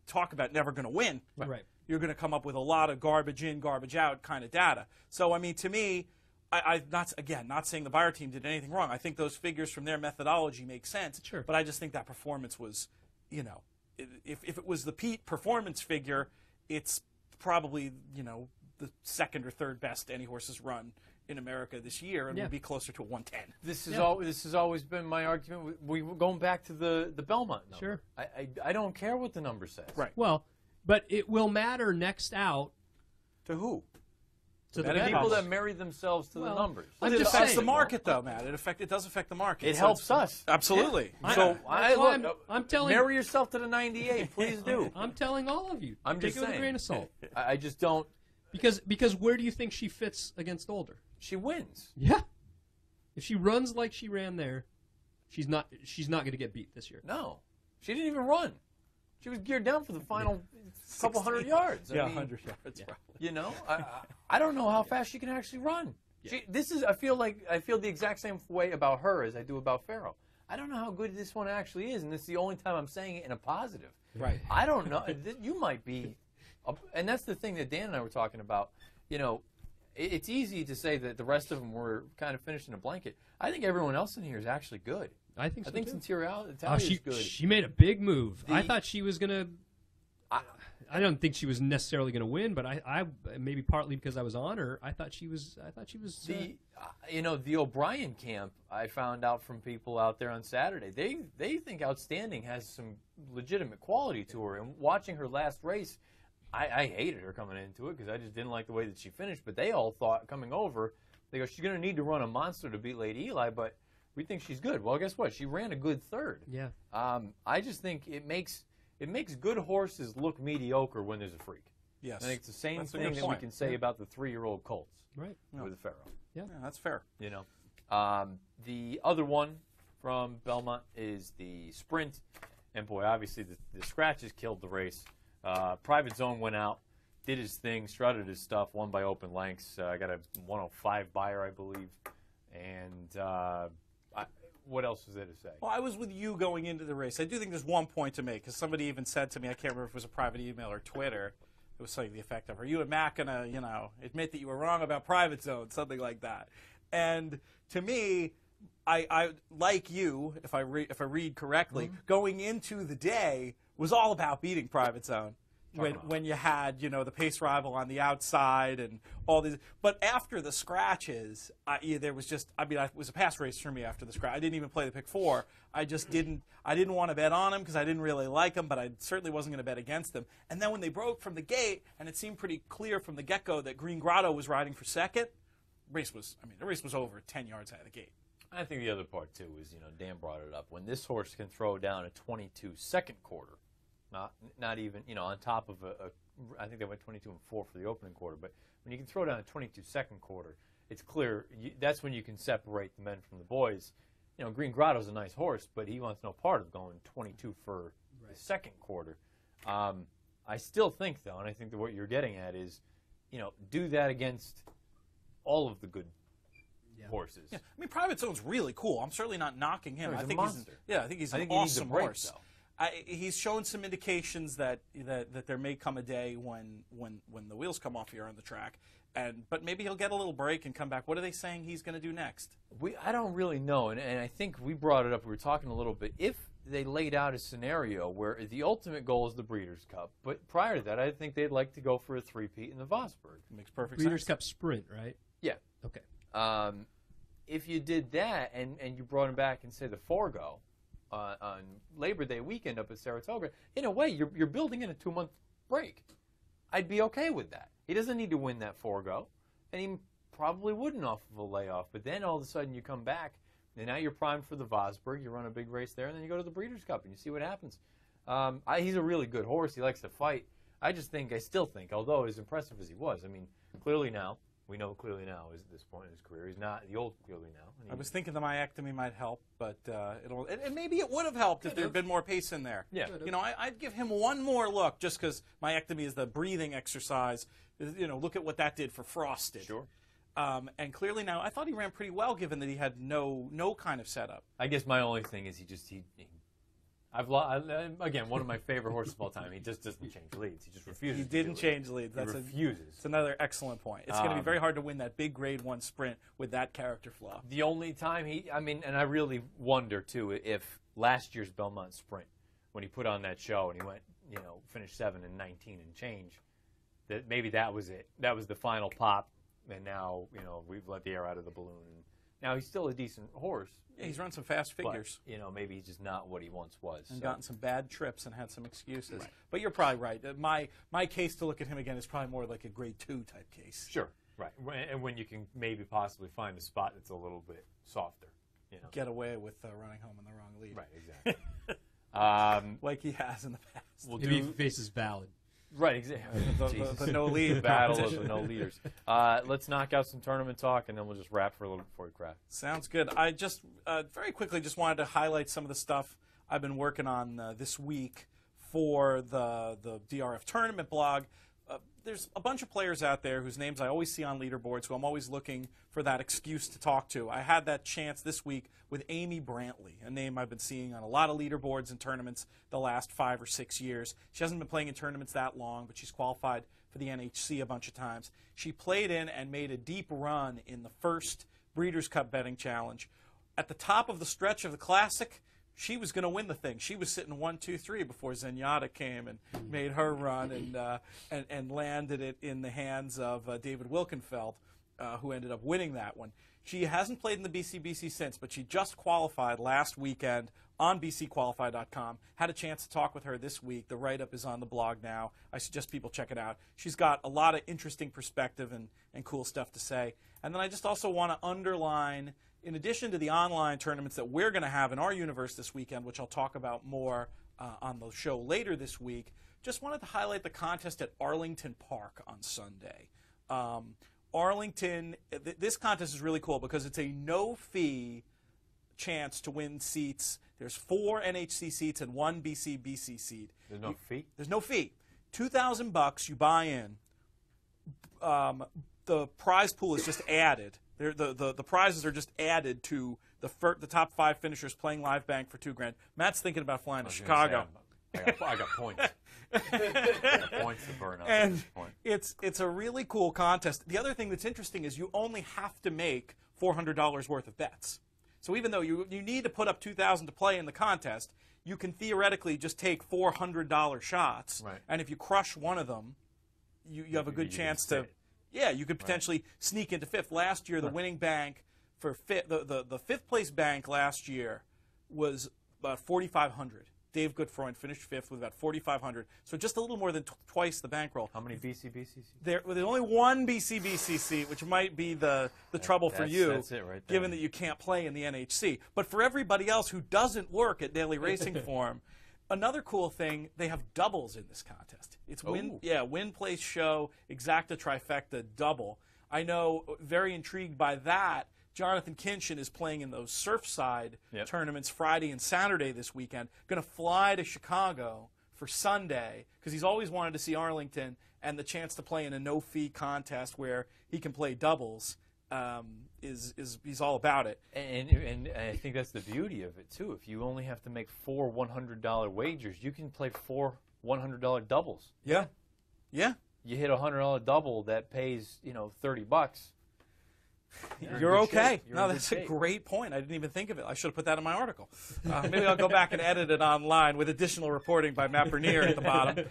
talk about never going to win. Right. You're going to come up with a lot of garbage in, garbage out kind of data. So, I mean, to me, I'm not saying the buyer team did anything wrong. I think those figures from their methodology make sense. Sure. But I just think that performance was, if it was the Pete performance figure, it's probably, the second or third best any horses run in America this year and would be closer to a 110. This has always been my argument. We were going back to the Belmont number. Sure. I don't care what the number says. Right. Well, but it will matter next out To who? to the The bettors. people that marry themselves to Well, the numbers. I'm It just affects saying. the market, though, Matt. It does affect the market. It So helps it's- us. Absolutely. Yeah. So That's why I'm telling- marry yourself to the 98. Please do. I'm telling all of you. I'm take just it with a saying. grain of salt. I just don't. Because where do you think she fits against older? She wins. Yeah. If she runs like she ran there, she's not going to get beat this year. No, she didn't even run. She was geared down for the final couple hundred yards. I mean, 100 yards. Probably. I don't know how fast she can actually run. Yeah. I feel the exact same way about her as I do about Farrow. I don't know how good this one actually is, and this is the only time I'm saying it in a positive. Right. I don't know. You might be, and that's the thing that Dan and I were talking about. It's easy to say that the rest of them were kind of finished in a blanket. I think everyone else in here is actually good. I think so, I think too. Italia she, is good. She made a big move. I The- thought she was going to... I don't think she was necessarily going to win, but I maybe partly because I was on her, I thought she was... The O'Brien camp, I found out from people out there on Saturday, they think Outstanding has some legitimate quality to her. And watching her last race, I hated her coming into it because I just didn't like the way that she finished. But they all thought coming over, they go, she's going to need to run a monster to beat Lady Eli, but we think she's good. Well, guess what? She ran a good third. Yeah. I just think it makes good horses look mediocre when there's a freak. Yes. I think it's the same That's a thing good that we point. can say about the 3-year-old Colts Right. with the Pharaoh. Yeah, that's fair. The other one from Belmont is the Sprint, and boy, obviously the scratches killed the race. Private Zone went out, did his thing, strutted his stuff, won by open lengths. Got a 105 buyer, I believe. And what else is there to say? Well, I was with you going into the race. I do think there's one point to make, because somebody even said to me, I can't remember if it was a private email or Twitter, it was something to the effect of, are you and Matt going to, admit that you were wrong about Private Zone, something like that. And to me, I like you, if I read correctly, going into the day was all about beating Private Zone. When you had, the pace rival on the outside and all these. But after the scratches, there was just, it was a pass race for me after the scratch. I didn't even play the pick 4. I didn't want to bet on him because I didn't really like him, but I certainly wasn't going to bet against them. And then when they broke from the gate, and it seemed pretty clear from the get-go that Green Grotto was riding for second, race was, the race was over 10 yards out of the gate. I think the other part, too, is, Dan brought it up. When this horse can throw down a 22 second quarter, not even, on top of I think they went 22 and 4 for the opening quarter, but when you can throw down a 22 second quarter, it's clear that's when you can separate the men from the boys. Green Grotto's a nice horse, but he wants no part of going 22 for the second quarter. I still think, though, and I think that what you're getting at is, do that against all of the good horses. Yeah. Private Zone's really cool. I'm certainly not knocking him. No, I think monster. I think he's an awesome horse. He's shown some indications that there may come a day when the wheels come off here on the track, but maybe he'll get a little break and come back. What are they saying he's going to do next? I don't really know, and I think we brought it up. We were talking a little bit. If they laid out a scenario where the ultimate goal is the Breeders' Cup, but prior to that, I think they'd like to go for a three-peat in the Vosburg. Makes perfect Breeders' sense. Cup Sprint, right? Yeah. Okay. If you did that and you brought him back and say the Forgo on Labor Day weekend up at Saratoga, in a way you're building in a 2-month break. I'd be okay with that. He doesn't need to win that Forgo, and he probably wouldn't off of a layoff. But then all of a sudden you come back, and now you're primed for the Vosburg. You run a big race there, and then you go to the Breeders' Cup and you see what happens. He's a really good horse. He likes to fight. I still think, although as impressive as he was, we know clearly now is at this point in his career. He's not the old clearly now. I was thinking the myectomy might help, but and maybe it would have helped if there had been more pace in there. Yeah. I'd give him one more look just because myectomy is the breathing exercise. Look at what that did for Frosted. Sure. And clearly now, I thought he ran pretty well given that he had no kind of setup. I guess my only thing is again, one of my favorite horses of all time. He just doesn't change leads. He just refuses. He didn't change leads. He refuses. That's another excellent point. It's going to be very hard to win that big Grade 1 sprint with that character flaw. The only time and I really wonder too if last year's Belmont Sprint, when he put on that show and he went, finished 7 and 19 and change, that maybe that was it. That was the final pop, and now we've let the air out of the balloon. And now he's still a decent horse. Yeah, he's run some fast figures. But, maybe he's just not what he once was. And gotten some bad trips and had some excuses. Right. But you're probably right. My case to look at him again is probably more like a Grade 2 type case. Sure. Right. And when you can maybe possibly find a spot that's a little bit softer. Get away with running home in the wrong lead. Right, exactly. Like he has in the past. Maybe he faces Valid. Right, exactly. The no lead battle of the no leaders. Let's knock out some tournament talk, and then we'll just wrap for a little bit before we crack. Sounds good. I just very quickly just wanted to highlight some of the stuff I've been working on this week for the DRF tournament blog. There's a bunch of players out there whose names I always see on leaderboards, who I'm always looking for that excuse to talk to. I had that chance this week with Amy Brantley, a name I've been seeing on a lot of leaderboards and tournaments the last 5 or 6 years. She hasn't been playing in tournaments that long, but she's qualified for the NHC a bunch of times. She played in and made a deep run in the first Breeders' Cup betting challenge. At the top of the stretch of the Classic, she was going to win the thing. She was sitting 1, 2, 3 before Zenyatta came and made her run and landed it in the hands of David Wilkenfeld, who ended up winning that one. She hasn't played in the BCBC since, but she just qualified last weekend on bcqualify.com. Had a chance to talk with her this week. The write-up is on the blog now. I suggest people check it out. She's got a lot of interesting perspective and cool stuff to say. And then I just also want to underline, in addition to the online tournaments that we're going to have in our universe this weekend, which I'll talk about more on the show later this week, just wanted to highlight the contest at Arlington Park on Sunday. Arlington, this contest is really cool because it's a no-fee chance to win seats. There's 4 NHC seats and 1 BCBC seat. There's no fee? There's no fee. $2,000 you buy in. The prize pool is just added. The prizes are just added to the top 5 finishers playing live bank for $2,000. Matt's thinking about flying to Chicago. I got points. I got points to burn up. And it's a really cool contest. The other thing that's interesting is you only have to make $400 worth of bets. So even though you need to put up $2,000 to play in the contest, you can theoretically just take $400 shots. Right. And if you crush one of them, you have a good chance to. Yeah, you could potentially sneak into 5th. Last year, the winning bank for the 5th place bank last year was about $4,500. Dave Goodfreund finished 5th with about 4,500. So just a little more than twice the bankroll. How many BCBCC? There's only one BCBC seat, which might be the trouble for you, that's it right there. given that you can't play in the NHC. But for everybody else who doesn't work at Daily Racing Form, another cool thing, they have doubles in this contest. It's win, place, show, exacta, trifecta, double. I know, very intrigued by that. Jonathan Kinchin is playing in those Surfside tournaments Friday and Saturday this weekend. Going to fly to Chicago for Sunday because he's always wanted to see Arlington, and the chance to play in a no-fee contest where he can play doubles he's all about it. And I think that's the beauty of it too. If you only have to make 4 $100 wagers, you can play 4 $100 doubles. Yeah. You hit a $100 double that pays $30. You're okay. No, that's a great point. I didn't even think of it. I should have put that in my article. Maybe I'll go back and edit it online with additional reporting by Matt Bernier at the bottom.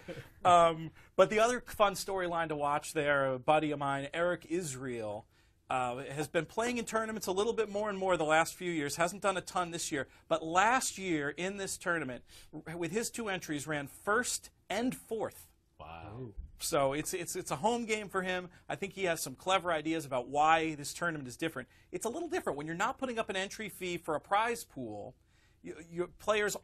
But the other fun storyline to watch there, a buddy of mine, Eric Israel, has been playing in tournaments a little bit more and more the last few years. Hasn't done a ton this year. But last year in this tournament, with his 2 entries, ran 1st and 4th. Wow. So it's a home game for him. I think he has some clever ideas about why this tournament is different. It's a little different when you're not putting up an entry fee for a prize pool. Your players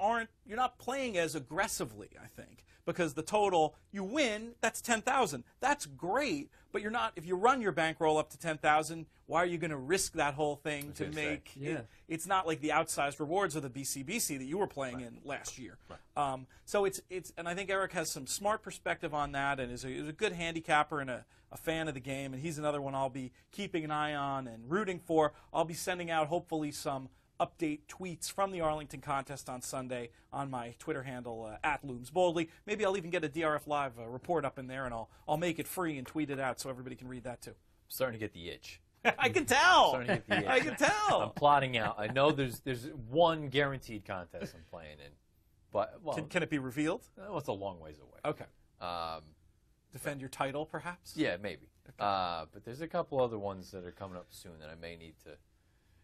you're not playing as aggressively, I think, because the total you win, that's 10,000. That's great, but you're not. If you run your bankroll up to 10,000, why are you going to risk that whole thing to make? It's not like the outsized rewards of the BCBC that you were playing in last year. Right. So it's and I think Eric has some smart perspective on that, and is a good handicapper and a fan of the game. And he's another one I'll be keeping an eye on and rooting for. I'll be sending out hopefully some update tweets from the Arlington contest on Sunday on my Twitter handle @LoomsBoldly. Maybe I'll even get a DRF Live report up in there, and I'll make it free and tweet it out so everybody can read that too. I'm starting to get the itch. I can tell. Starting to get the itch. I can tell. I'm plotting out. I know there's one guaranteed contest I'm playing in, but can it be revealed? Well, it's a long ways away. Okay. Defend your title, perhaps? Yeah, maybe. Okay. But there's a couple other ones that are coming up soon that I may need to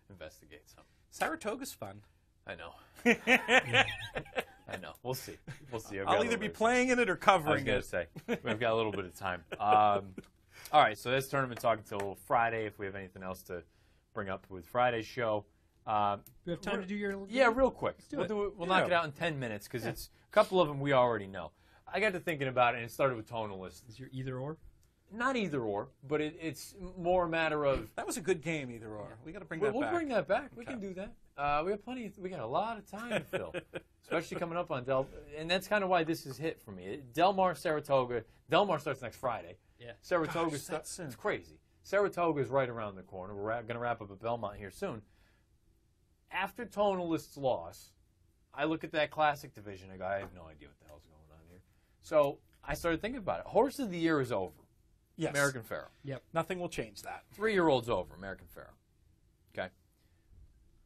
investigate some. Saratoga's fun. I know. I know. We'll see. I'll either be playing in it or covering it. I was going to say, we've got a little bit of time. All right, so this tournament talk until Friday. If we have anything else to bring up with Friday's show. Do we have time to do your... Yeah, real quick. Let's do it. We'll knock it out in 10 minutes because it's a couple of them we already know. I got to thinking about it, and it started with Tonalist. Is your either or? Not either or, but it's more a matter of... That was a good game, either or. We got to bring that back. We'll bring that back. We can do that. We have plenty. We got a lot of time to fill, especially coming up on and that's kind of why this is hit for me. Del Mar, Saratoga. Del Mar starts next Friday. Yeah. Saratoga starts soon. It's crazy. Saratoga is right around the corner. We're going to wrap up at Belmont here soon. After Tonalist's loss, I look at that classic division. I go, I have no idea what the hell's going on here. So I started thinking about it. Horse of the Year is over. Yes. American Pharoah. Yep. Nothing will change that. 3-year-old's over, American Pharoah. Okay.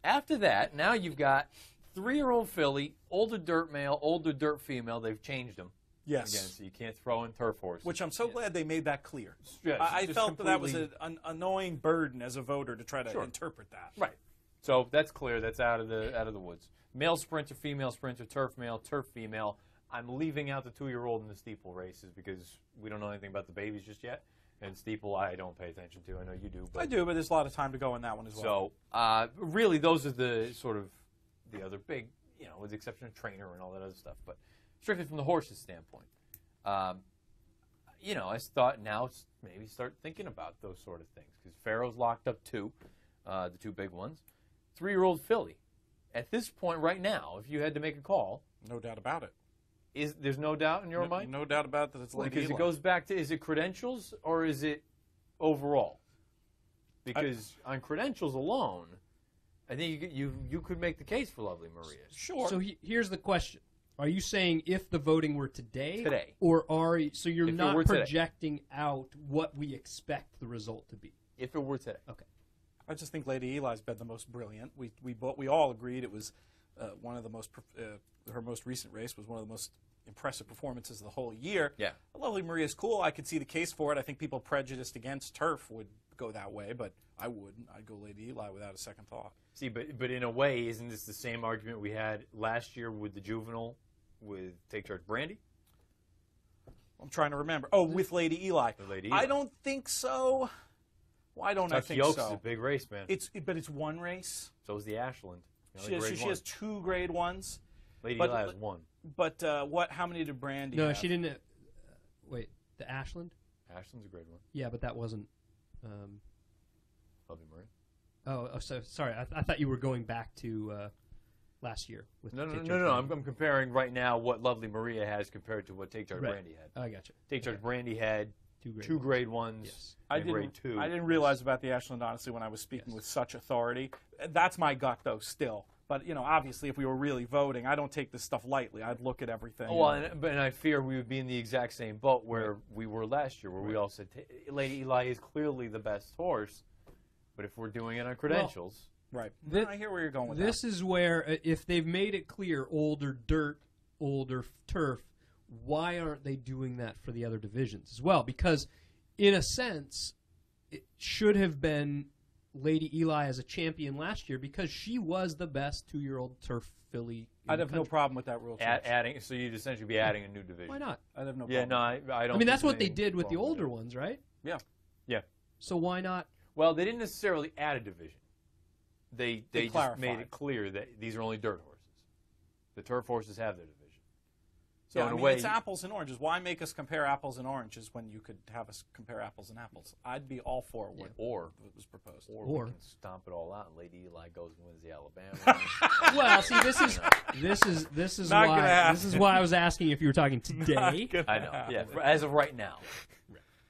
After that, now you've got 3-year-old filly, older dirt male, older dirt female. They've changed them. Yes. Again, so you can't throw in turf horses. Which I'm so glad they made that clear. Yeah, I felt that was an annoying burden as a voter to try to interpret that. Right. So that's clear. That's out of the woods. Male sprinter, female sprinter, turf male, turf female. I'm leaving out the 2-year-old in the steeple races because we don't know anything about the babies just yet. And steeple, I don't pay attention to. I know you do. But I do, but there's a lot of time to go in that one as well. So, really, those are the sort of the other big, with the exception of trainer and all that other stuff. But strictly from the horse's standpoint, I thought now maybe start thinking about those sort of things because Pharaoh's locked up 2, the 2 big ones. 3-year-old filly. At this point right now, if you had to make a call. No doubt about it. There's no doubt in your mind? No doubt about that it's Lady Because Eli. it goes back to, is it credentials or is it overall? Because on credentials alone, I think you could make the case for Lovely Maria. Sure. So here's the question. Are you saying if the voting were today? Today. Or so you're If it not were today. projecting out what we expect the result to be? If it were today. Okay. I just think Lady Eli's been the most brilliant. We all agreed it was one of the most her most recent race was one of the most impressive performances of the whole year. Yeah. Lovely Maria's cool. I could see the case for it. I think people prejudiced against turf would go that way, but I wouldn't. I'd go Lady Eli without a second thought. See, but in a way, isn't this the same argument we had last year with the juvenile with Take Charge Brandy? I'm trying to remember. Oh, with Lady Eli. With Lady Eli. I don't think so. Why don't I Kentucky think Oaks so? is a big race, man. But it's one race. So is the Ashland. She has 2 grade 1s. Lady Eli has 1. But how many did Brandy No, have? she didn't. Wait, the Ashland? Ashland's a grade 1. Yeah, but that wasn't. Lovely Marie. Oh, so sorry. I thought you were going back to last year. With No. Take Charge I'm Brandy. comparing right now what Lovely Maria has compared to what Take Charge Right. Brandy had. I got you. Take Charge Brandy had 2 2 grade 1s Yes. and grade 2. I didn't realize about the Ashland, honestly, when I was speaking with such authority. That's my gut, though, still. But, obviously, if we were really voting, I don't take this stuff lightly. I'd look at everything. Well, and I fear we would be in the exact same boat where we were last year, where we all said Lady Eli is clearly the best horse, but if we're doing it on credentials, right. I hear where you're going with This that. is where, if they've made it clear, older dirt, older turf, why aren't they doing that for the other divisions as well? Because, in a sense, it should have been Lady Eli as a champion last year because she was the best 2-year-old turf filly. I'd have no problem with that rule change. adding, so you'd essentially be adding a new division. Why not? I'd have no Yeah, problem. no, I don't. I mean, that's think what they there's did with the anything wrong older it. ones, right? Yeah. So why not? Well, they didn't necessarily add a division. They just clarified. made it clear that these are only dirt horses. The turf horses have their division. So Yeah, in I a mean, way, it's apples and oranges. Why make us compare apples and oranges when you could have us compare apples and apples? I'd be all for what was proposed. or Or- we can stomp it all out, and Lady Eli goes and wins the Alabama. Well, see, this is Not gonna why happen. this is why I was asking if you were talking today. I know. Yeah, as of right now.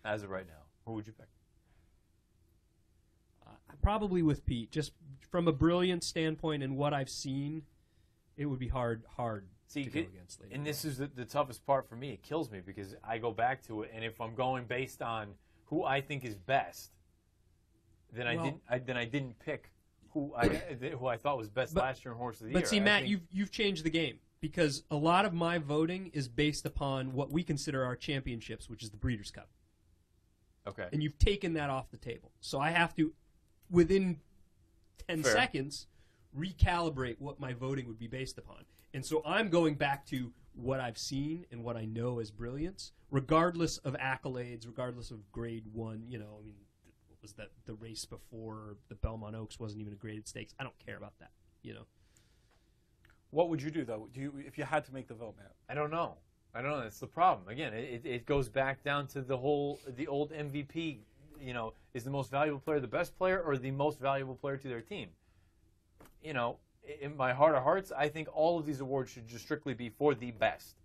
As of right now, who would you pick? Probably with Pete, just from a brilliant standpoint and what I've seen, it would be hard See, to go against Lady and Eli. this is the toughest part for me. It kills me because I go back to it, and if I'm going based on who I think is best, then I didn't pick who I thought was best last year in Horse of the Year. But see, Matt, you've changed the game because a lot of my voting is based upon what we consider our championships, which is the Breeders' Cup, okay. and you've taken that off the table. So I have to, within 10 Fair. seconds, recalibrate what my voting would be based upon. And so I'm going back to what I've seen and what I know as brilliance, regardless of accolades, regardless of grade 1. I mean, what was that? The race before the Belmont Oaks wasn't even a graded stakes. I don't care about that. What would you do, though, if you had to make the vote, Matt? I don't know. That's the problem. Again, it goes back down to the old MVP. Is the most valuable player the best player or the most valuable player to their team? In my heart of hearts, I think all of these awards should just strictly be for the best.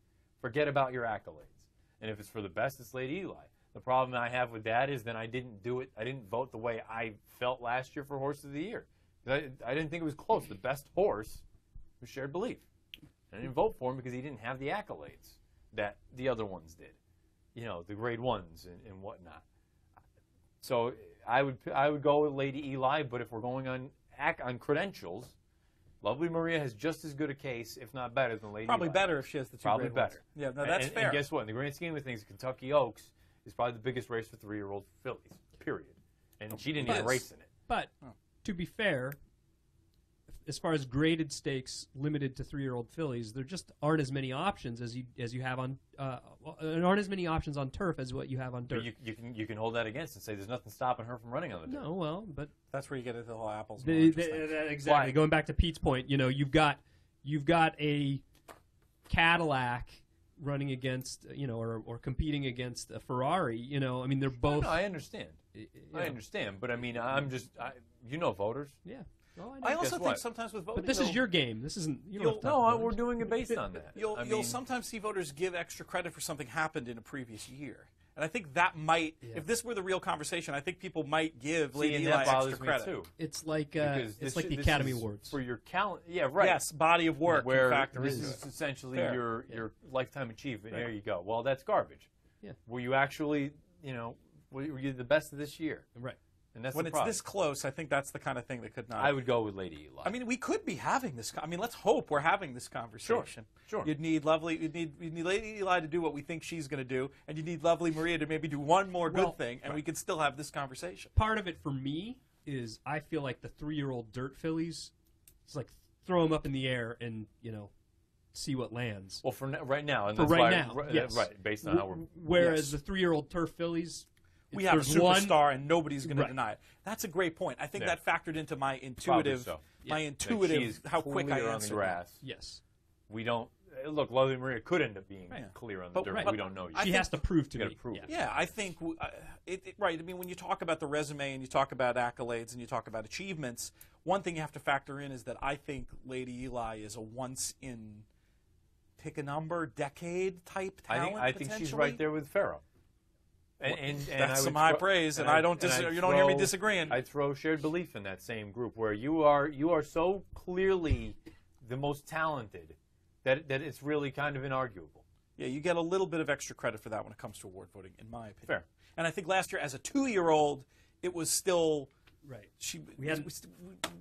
Forget about your accolades. And if it's for the best, it's Lady Eli. The problem I have with that is then I didn't do it. I didn't vote the way I felt last year for Horse of the Year. I didn't think it was close. The best horse was Shared Belief. I didn't vote for him because he didn't have the accolades that the other ones did. The grade 1s and whatnot. So I would go with Lady Eli, but if we're going on credentials, Lovely Maria has just as good a case, if not better, than Lady Probably Eli. better if she has the 2 Probably grade ones. better. Yeah, no, that's fair. And guess what? In the grand scheme of things, Kentucky Oaks is probably the biggest race for 3-year-old fillies, period. And she didn't even race in it. But to be fair, as far as graded stakes limited to 3-year-old fillies, there just aren't as many options as you have on aren't as many options on turf as what you have on dirt. But you can hold that against and say there's nothing stopping her from running on the dirt. No, well, but That's where you get into the whole apples and oranges thing. exactly. Why? Going back to Pete's point, you've got a Cadillac running against or competing against a Ferrari. I mean they're both. No, I understand. I understand, but I mean I'm just voters. Yeah. Oh, I know. also Guess think what? sometimes with voting, But this is your game. This isn't. You don't have to talk No, about we're voters. doing it based on that. you'll sometimes see voters give extra credit for something happened in a previous year. And I think that might, if this were the real conversation, I think people might give Lady and Eli that bothers extra me credit. too. It's like Because it's this like the this Academy is Awards. for your calendar. Yeah, right. Yes, body of work Where factor this into is it. essentially Fair. your lifetime achievement. There you go. Well, that's garbage. Yeah. Were you actually, were you the best of this year? Right. And that's When the it's problem. this close, I think that's the kind of thing that could not. I would go with Lady Eli. I mean, we could be having this. I mean, let's hope we're having this conversation. Sure. You'd need Lady Eli to do what we think she's going to do, and you need Lovely Maria to maybe do one more good Well, thing, and we could still have this conversation. Part of it for me is I feel like the 3-year-old dirt fillies, it's like throw them up in the air and see what lands. Well, for right now, and For that's right why, now, yes. right, based on how we're. Whereas Yes. the 3-year-old turf fillies, we if have a there's one- superstar, and nobody's going to Right. deny it. That's a great point. I think Yeah. that factored into my Probably intuitive, so. my Yeah. intuitive, She's how quick I clear on the answered. grass. Yes. We don't look. Lovely Maria could end up being Right. clear on the But- dirt. right. We don't know yet. I She think- has to prove to You me. gotta prove it. Yeah, I think right. I mean, when you talk about the resume and you talk about accolades and you talk about achievements, one thing you have to factor in is that I think Lady Eli is a once in pick a number decade type talent. I think she's right there with Farrow. And That's I some would high throw- praise, and I- I don't. and I'd You don't hear me throw- disagreeing. I throw shared belief in that same group where you are so clearly the most talented that it's really kind of inarguable. Yeah, you get a little bit of extra credit for that when it comes to award voting, in my opinion. Fair. And I think last year, as a 2-year-old, it was still Right.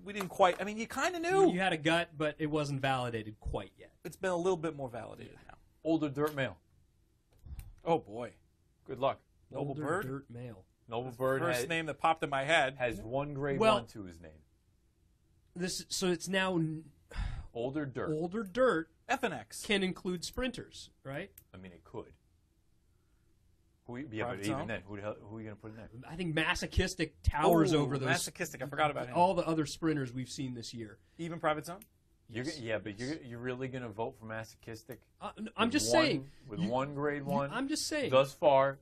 we didn't quite. I mean, you kind of knew. You had a gut, but it wasn't validated quite yet. It's been a little bit more validated now. Older dirt male. Oh boy, Good luck. Noble Older Bird? dirt male. Noble Bird first name that popped in my head. has one grade Well- 1 to his name. So it's now Older dirt. older dirt Effinex. can include sprinters, right? I mean, it could. But Private even zone? then, who are you going to put in there? I think Masochistic towers Ooh, over those Masochistic. I forgot about him. all the other sprinters we've seen this year. Even private zone. But you're really going to vote for masochistic? I'm with just one- saying. With one grade 1? I'm just saying. Thus far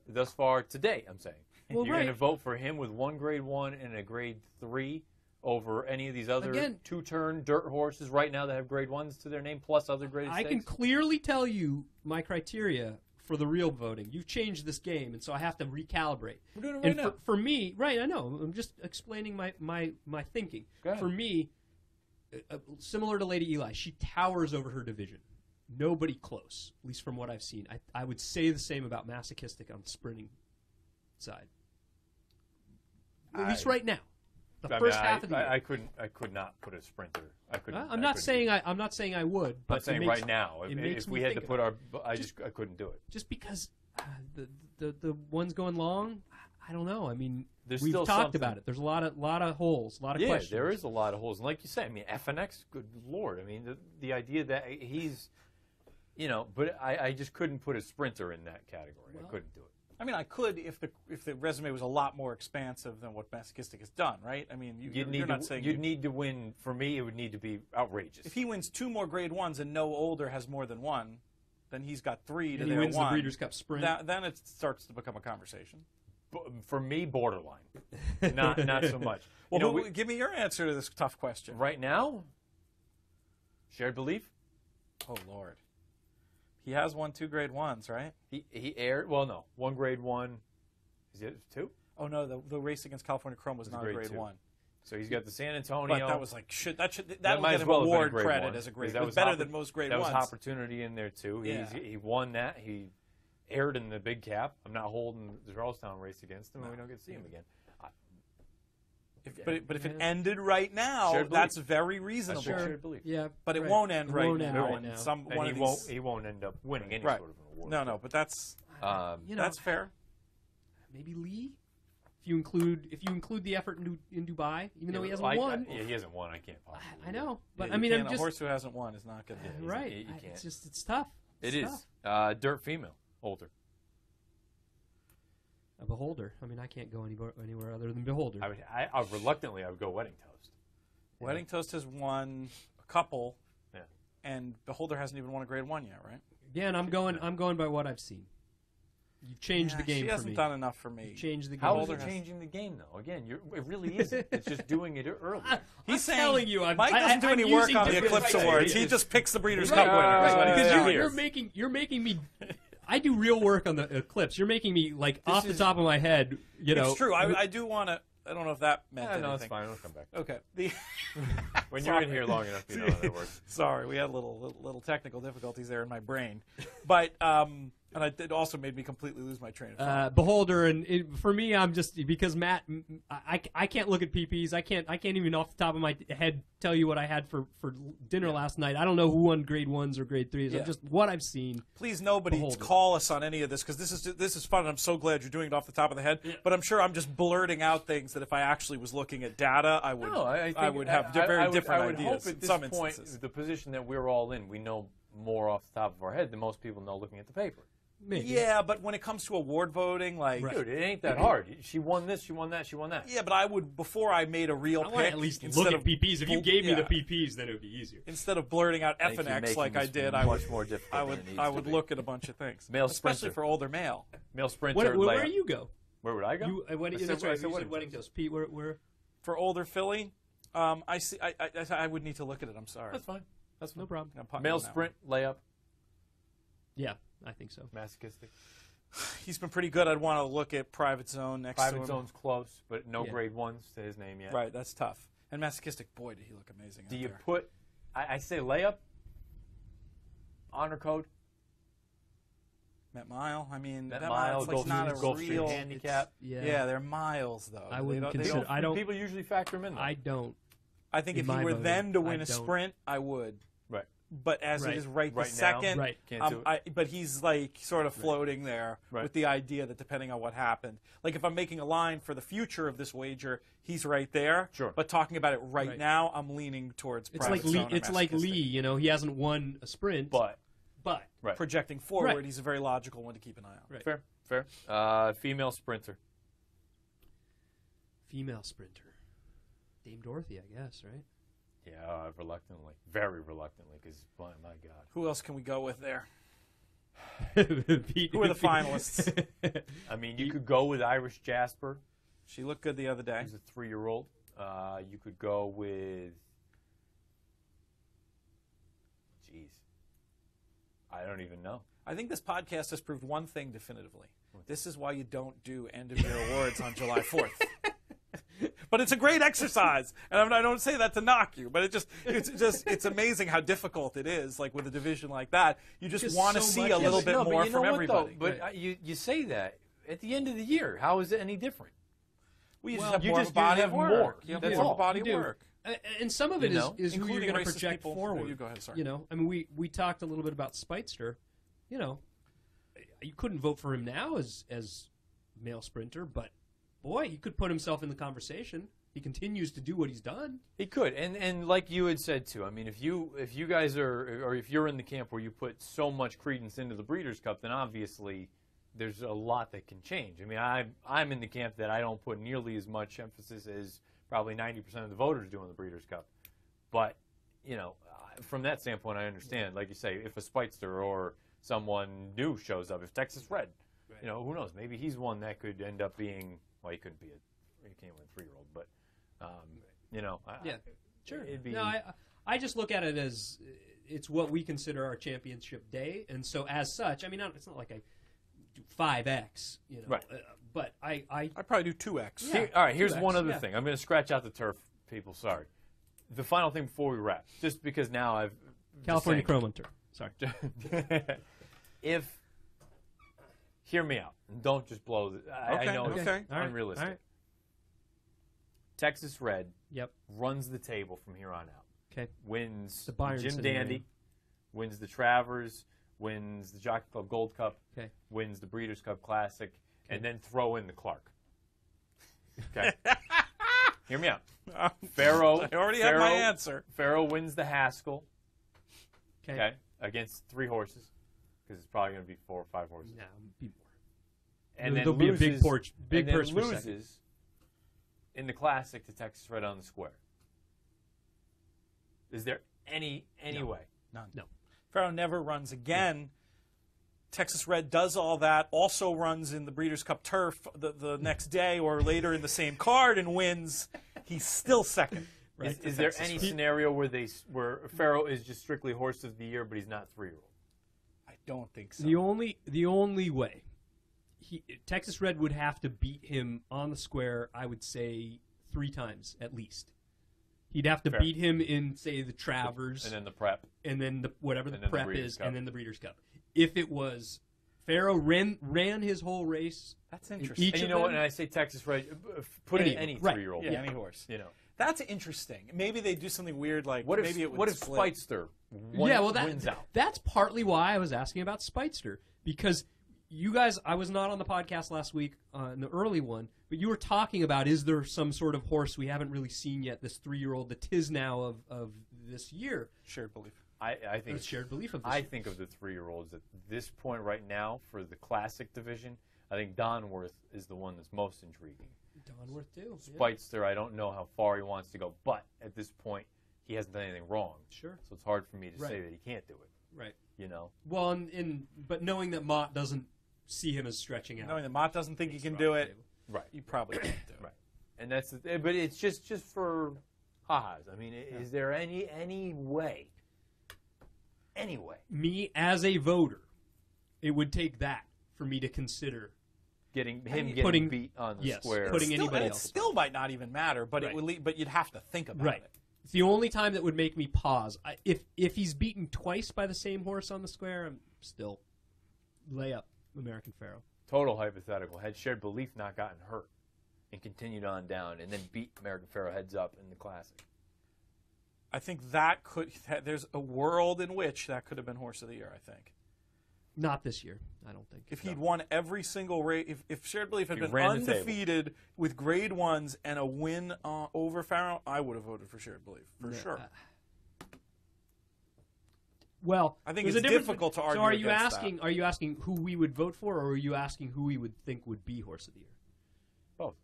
today, I'm saying. Well, You're right. going to vote for him with one grade 1 and a grade 3 over any of these other Again- two-turn dirt horses right now that have grade 1s to their name plus other grade I can clearly tell you my criteria for the real voting. You've changed this game, and so I have to recalibrate. We're doing it right And now. for me, right, I know. I'm just explaining my thinking. Go ahead. For me, similar to Lady Eli, she towers over her division. Nobody close, at least from what I've seen. I would say the same about Masochistic on the sprinting side. At least right now. The first half of the year. I could not put a sprinter. I couldn't. I'm not saying I would. But I'm saying it makes, right now. it makes If me we had to think put about our, I couldn't do it. just because the ones going long, I don't know. I mean, There's we've still talked something. about it. There's a lot of holes, a lot of Yeah, questions. there is a lot of holes, and like you say, I mean, Effinex, good lord, I mean, the idea that he's, but I just couldn't put a sprinter in that category. I couldn't do it. I mean, I could if the resume was a lot more expansive than what Masochistic has done, right? I mean, you're not saying you'd need to win. For me, it would need to be outrageous. if he wins 2 more grade 1s and no older has more than 1, then he's got 3 to And he their wins 1. the Breeders' Cup Sprint. Then it starts to become a conversation. For me, borderline, not so much. Well, give me your answer to this tough question. Right now, shared belief. Oh Lord, he has won 2 grade 1s, right? He aired. Well, no, one grade 1. Is it 2? Oh no, the race against California Chrome was not a grade 2. 1. So he's got the San Antonio. But that was like that will might get as him well have been a award grade credit 1, as a grade. because It was better than most grade 1s. That was opportunity in there too. Yeah. He won that. He aired in the big cap. I'm not holding the Charlestown race against him, and we don't get to see him again. But if it ended right now, Shared belief. that's very reasonable. That's shared belief. Yeah, But it right. won't end It right won't end now. right And now. And he won't end up winning any Right. sort of an award. No, but that's that's fair. Maybe Lee. If you include the effort in Dubai, even though he hasn't won. He hasn't won. I can't possibly. I know, but Yeah, I mean, you I'm can't- just a horse who hasn't won is not going to. right. you can't. It's tough. It It's is. tough. Dirt female, older. A Beholder. I mean, I can't go anywhere other than Beholder. I reluctantly I would go Wedding Toast. Wedding Toast has won a couple, Yeah. and Beholder hasn't even won a grade 1 yet, right? Again, I'm going by what I've seen. You've changed the game She for hasn't me. done enough for me. You've changed the game. How is Beholder it has- changing the game though? Again, it really isn't. It's just doing it early. I'm saying telling you, Mike doesn't do any I'm work using on the different Eclipse criteria. Awards. He just picks the Breeders' Right, Cup winners. right, What he's because doing. you're making me. I do real work on the Eclipse. You're making me off the top of my head. It's true. I do want to. I don't know if that meant anything. No, it's fine. We'll come back. Okay. When you're in here long enough, you know how that works. Sorry, we had little technical difficulties there in my brain, but and it also made me completely lose my train of thought. Beholder, and for me, I'm just because Matt, I can't look at PPs. I can't even off the top of my head tell you what I had for dinner last night. I don't know who won grade 1s or grade 3s. Yeah. I'm just what I've seen. Please, nobody Beholder. call us on any of this because this is fun. And I'm so glad you're doing it off the top of the head. But I'm sure I'm just blurting out things that if I actually was looking at data, I would have very different I would ideas hope at in this some point, instances. the position that we're all in, we know more off the top of our head than most people know looking at the paper. Maybe. Yeah, but when it comes to award voting, like, Dude, it ain't that hard. She won this, she won that, she won that. yeah, but I would, before I made a real I pick, want to at least instead look of at PPs. If you gave me the yeah. PPs, then it would be easier. Instead of blurting out Thank you, Effinex making like I this did, much more difficult I than would it needs I to would be. look at a bunch of things, Male especially sprinter. for older male. Male sprinter. Where layup. do you go? Where would I go? That's right. You said Weddington. Wedding Toast. Pete, where? For older Philly, I see. I would need to look at it. I'm sorry. That's fine. That's fine. No problem. I'm punting Male on that sprint, layup, Yeah, I think so. masochistic. one. He's been pretty good. I'd want to look at Private Zone next to Private him. zone's close, but no Yeah. grade ones to his name yet. Right, that's tough. And Masochistic, boy, did he look amazing Do out you there. put, I say layup, honor code, Met Mile? I mean, Met that Mile, mile's like Gulf not a Street, Gulf Street real handicap. Yeah, they're miles though. I wouldn't They consider- don't- I don't- People usually factor them in. Though. I don't. I think in if he my were voting, then to I win a don't. sprint, I would. Right. But as Right. it is right Right this now, second, Right. Can't do it. but he's like sort of floating there Right. with the idea that depending on what happened, like if I'm making a line for the future of this wager, he's right there. Sure. But talking about it right, Right. now, I'm leaning towards It's Private like Lee. Zone or It's like Lee. Masochistic. You know, he hasn't won a sprint, But but Projecting forward, Right. he's a very logical one to keep an eye on. Right. fair. Female sprinter. female sprinter, Dame Dorothy, I guess, right? Yeah, reluctantly, very reluctantly, because my God. Who else can we go with there? Pete, Who are the finalists? I mean, you could go with Irish Jasper. She looked good the other day. He's a 3-year-old. You could go with. Jeez. I don't even know. I think this podcast has proved one thing definitively. This is why you don't do end-of-year awards on July 4th. But it's a great exercise, and I don't say that to knock you, but it's amazing how difficult it is. Like with a division like that, you just Just want to so see much. a little Yes, bit no, more but you know from what, everybody. Though? But you say that at the end of the year. How is it any different? Well, you Well, just have you more just- of a body you of have work. more. You have That's more of all. a body You of do. work. And some of it You is know? who you're Including going to racist project people. forward. You go ahead, sorry. You know, I mean, we talked a little bit about Speightster. You know, you couldn't vote for him now as male sprinter, but boy, he could put himself in the conversation. He continues to do what he's done. He could, and like you had said too. I mean, if you guys are, or if you're in the camp where you put so much credence into the Breeders' Cup, then obviously there's a lot that can change. I mean, I'm in the camp that I don't put nearly as much emphasis as probably 90% of the voters do on the Breeders' Cup. But you know, from that standpoint, I understand. Like you say, if a Speightster or someone new shows up, if Texas Red, you know, who knows? Maybe he's one that could end up being. Well, he couldn't be he can't win a 3-year-old, but. You know, Yeah, sure. It'd be, No, I just look at it as it's what we consider our championship day, and so as such, I mean, it's not like I do 5x, you know, Right. But I I'd probably do 2x. Yeah. all right, here's 2X, one other yeah. thing. I'm going to scratch out the turf, people. Sorry. The final thing before we wrap, just because now I've California just Chrome Hunter. Sorry. saying, hear me out, and don't just blow. I know it's okay. All right, unrealistic. all right. Texas Red Yep. runs the table from here on out. Okay. Wins The Byron Jim scenario. Dandy, wins the Travers, wins the Jockey Club Gold Cup, Okay. wins the Breeders' Cup Classic, and then throw in the Clark. Okay. Hear me out. Pharaoh. I already have my answer. Pharaoh wins the Haskell. Okay. Okay. Against 3 horses, because it's probably going to be 4 or 5 horses. Nah, be more. And then There'll be a big loses, big and then purse for second. loses in the Classic to Texas Red on the Square. Is there any way? None. No. Pharaoh never runs again. Texas Red does all that, also runs in the Breeders' Cup Turf the next day or later in the same card and wins. He's still second. Right. Is there any scenario where Pharaoh is just strictly horse of the year, but he's not 3-year-old? I don't think so. The only way Texas Red would have to beat him on the square, I would say 3 times at least. He'd have to Fair. beat him in, say, the Travers, And then the prep. and then whatever the And then the prep Breeders' is, Cup. and then the Breeders' Cup. If it was Pharaoh ran his whole race, That's interesting. each And you of know what? them? And I say Texas Red, put in any right. 3-year-old. yeah, any horse. You know. That's interesting. Maybe they do something weird like What if maybe it would what if split. Speightster wins out? That's partly why I was asking about Speightster, because you guys, I was not on the podcast last week in the early one, but you were talking about, is there some sort of horse we haven't really seen yet, this 3-year-old, the Tisnow of this year? Shared belief. I think It's shared belief of this I year. think of the 3-year-olds at this point right now for the classic division. I think Donworth is the one that's most intriguing. Donworth too. Yeah. Speightster, I don't know how far he wants to go, but at this point, he hasn't done anything wrong. Sure. So it's hard for me to Right. say that he can't do it. Right. You know. Well, but knowing that Mott doesn't see him as stretching out. Knowing that Mott doesn't think he can Rock do the it, table. Right. you probably can't do it. Right. And that's but it's just for ha-has. I mean, is there any way? Me as a voter, it would take that for me to consider Getting putting- beat on the yes, square. putting Still, anybody it else. still might not even matter, but Right. it would. But you'd have to think about Right. it. It's the only time that would make me pause. If he's beaten twice by the same horse on the square, I'm still lay up American Pharaoh. Total hypothetical. Had Shared Belief not gotten hurt and continued on down and then beat American Pharaoh heads up in the Classic. I think there's a world in which that could have been Horse of the Year. I think Not this year, I don't think. if he'd won every single race, if Shared Belief had He been ran the table. undefeated with Grade 1s and a win over Pharaoh, I would have voted for Shared Belief for Yeah, sure. Well, I think there's it's a difference difficult to So argue are you against asking? Are you asking who we would vote for, or are you asking who we would think would be Horse of the Year? Both.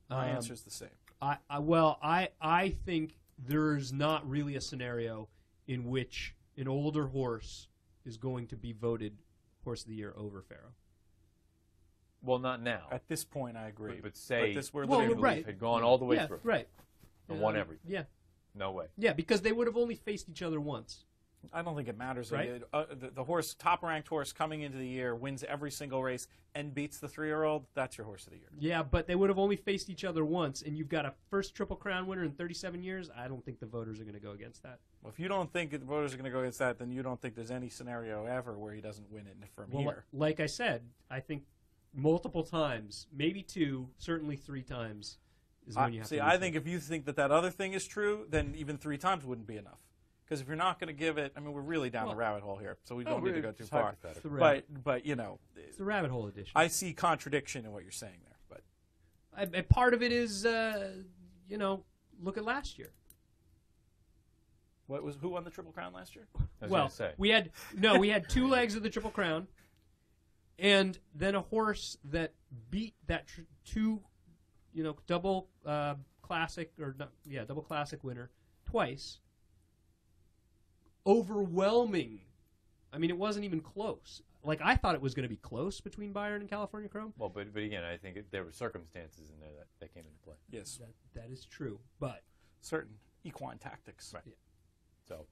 My answer's the same. I think there's not really a scenario in which an older horse is going to be voted Horse of the Year over Pharaoh. Well, not now. At this point, I agree. But say we're Well, Shared living- Belief right. had gone all the way Yeah, through right. and won everything. Yeah, No way. yeah, because they would have only faced each other once. I don't think it matters. Right? The horse, top-ranked horse coming into the year, wins every single race and beats the 3-year-old. That's your Horse of the Year. Yeah, but they would have only faced each other once, and you've got a first Triple Crown winner in 37 years. I don't think the voters are going to go against that. Well, if you don't think the voters are going to go against that, then you don't think there's any scenario ever where he doesn't win it from Well, here. like I said, I think multiple times, maybe 2, certainly 3 times is when you have to I lose think it. if you think that other thing is true, then even 3 times wouldn't be enough. Because if you're not going to give it, I mean, we're really down the rabbit hole here, so we don't need to go too far. hypothetical. But you know, It's the rabbit hole edition. I see contradiction in what you're saying there. But And part of it is, look at last year. who won the Triple Crown last year? I was Well, gonna say. we had 2 legs of the Triple Crown, and then a horse that beat that double classic double classic winner twice. Overwhelming. I mean, it wasn't even close. Like, I thought it was going to be close between Byron and California Chrome. Well, but again, I think there were circumstances in there that came into play. Yes, That is true, but certain equine tactics. Right. So,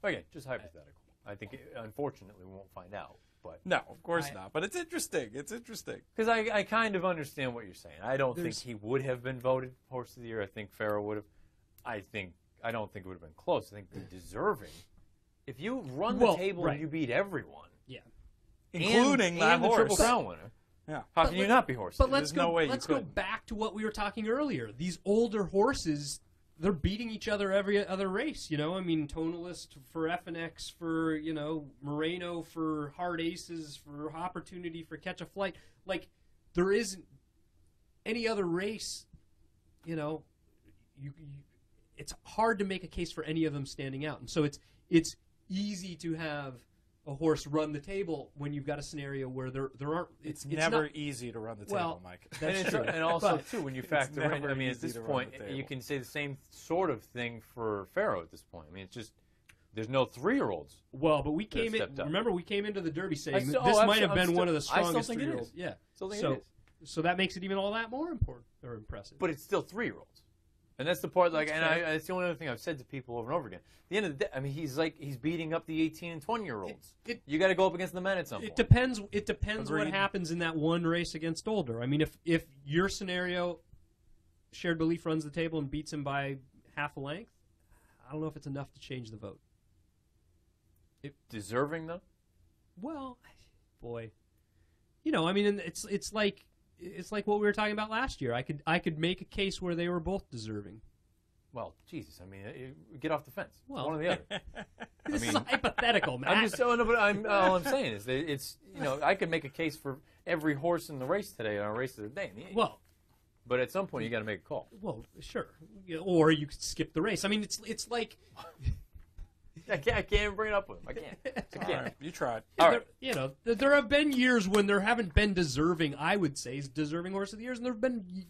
again, just hypothetical. I think, unfortunately, we won't find out. But No, of course not. But it's interesting. It's interesting. because I kind of understand what you're saying. I don't think There's- he would have been voted Horse of the Year. I think Pharaoh would have. I don't think it would have been close. I think the deserving. If you run the table right. and you beat everyone, yeah. Including that and the horse. Triple Crown winner, Yeah. how can you not be Horse? But of the Year? let's There's no way you let's go could. back to what we were talking earlier. These older horses, they're beating each other every other race. I mean, Tonalist for Effinex, for Moreno for Hard Aces, for Opportunity, for Catch a Flight. Like, there isn't any other race. It's hard to make a case for any of them standing out, and so it's easy to have a horse run the table when you've got a scenario where there aren't. It's It's never not- easy to run the table, Well, Mike. That's true. And also, But too, when you factor in, never I mean, at easy this to run point, the table. you can say the same sort of thing for Pharaoh at this point. I mean, it's just there's no 3-year-olds. Well, but we came in. stepped up. Remember, we came into the Derby saying still- that this oh, might have I'm been still- one of the I still strongest think it 3-year-olds. is. Yeah. Still think so, it is. so that makes it even all that more important or impressive. But it's still 3-year-olds. And that's the part, That's fair. that's the only other thing I've said to people over and over again. At the end of the day, I mean, he's beating up the 18 and 20-year-olds. It- You got to go up against the men at some it point. depends. It depends what Agreed. happens in that one race against Older. I mean, if your scenario, Shared Belief runs the table and beats him by half a length, I don't know if it's enough to change the vote. Deserving, though? Well, boy, I mean, it's like what we were talking about last year. I could make a case where they were both deserving. Well, Jesus, I mean, get off the fence. It's Well- one or the other. This mean, is hypothetical, man. I'm just saying, no, but all I'm saying is that it's, I could make a case for every horse in the race today on a race of the day. Well, But at some point, you got to make a call. sure, or you could skip the race. I mean, it's like I can't even bring it up with him. I can't. I All can't. right, you tried. All right. You know, there have been years when there haven't been deserving, I would say, deserving horse of the years, and there have been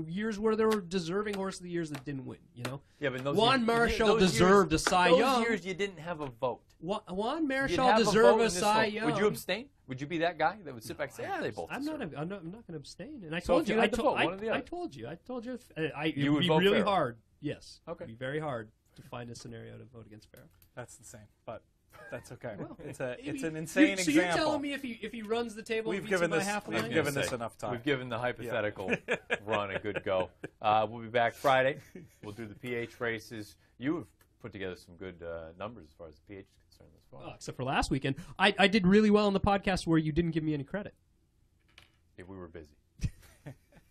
years where there were deserving horse of the years that didn't win. You know, Yeah, but those Juan years, Marshall those deserved years, a Cy those Young. years you didn't have a vote. Juan You'd Marshall have a vote deserved in a this Cy vote. Young. Would you abstain? Would you be that guy that would sit back and say, "Yeah, they both"? I'm not deserve it"? going to abstain. And I So told if you. you I had to vote, told one or the other. I told you. It You would would be vote really Farrell. hard. Yes. Okay. It'd be very hard to find a scenario to vote against Farrell. That's the same, but that's okay. Well, it's an So insane you're example. telling me if he runs the table, We've and beats given him by this- half a we've line? given this enough time. We've given the hypothetical run a good go. We'll be back Friday. We'll do the PH races. You have put together some good numbers as far as the PH is concerned as well. Except for last weekend, I did really well on the podcast where you didn't give me any credit. If we were busy,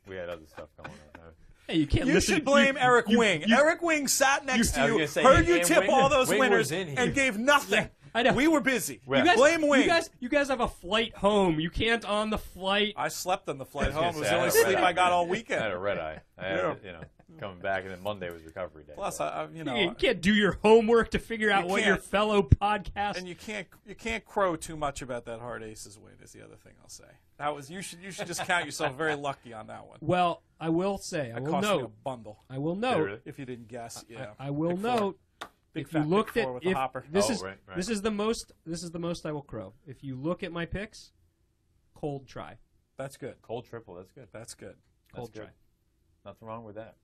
we had other stuff going on. Hey, you can't You listen. should blame Eric Wing. Eric Wing sat next I was to you, gonna say, heard you and tip Wing- all those Wing winners, was in here. and gave nothing. I know. We were busy. You guys, Blame Wing. You guys have a flight home. You can't on the flight. I slept on the flight I was gonna home. It was say, the I only had a sleep red I eye. got all I weekend. had a red eye. I had, Yeah. coming back, and then Monday was recovery day. Plus, you You can't do your homework to figure out You what your can't. fellow podcast. and you can't crow too much about that hard aces win. Is the other thing I'll say. That was you should just count yourself very lucky on that one. Well, I will say, I That will cost me a note, bundle I will Did it note, really? if you didn't guess. Yeah, I will Big four. note, Big if you fat looked big at four with the if hopper. this Oh, is right. this is the most I will crow. If you look at my picks, cold try, That's good. Cold triple. That's good. That's good. That's cold good. try. Nothing wrong with that.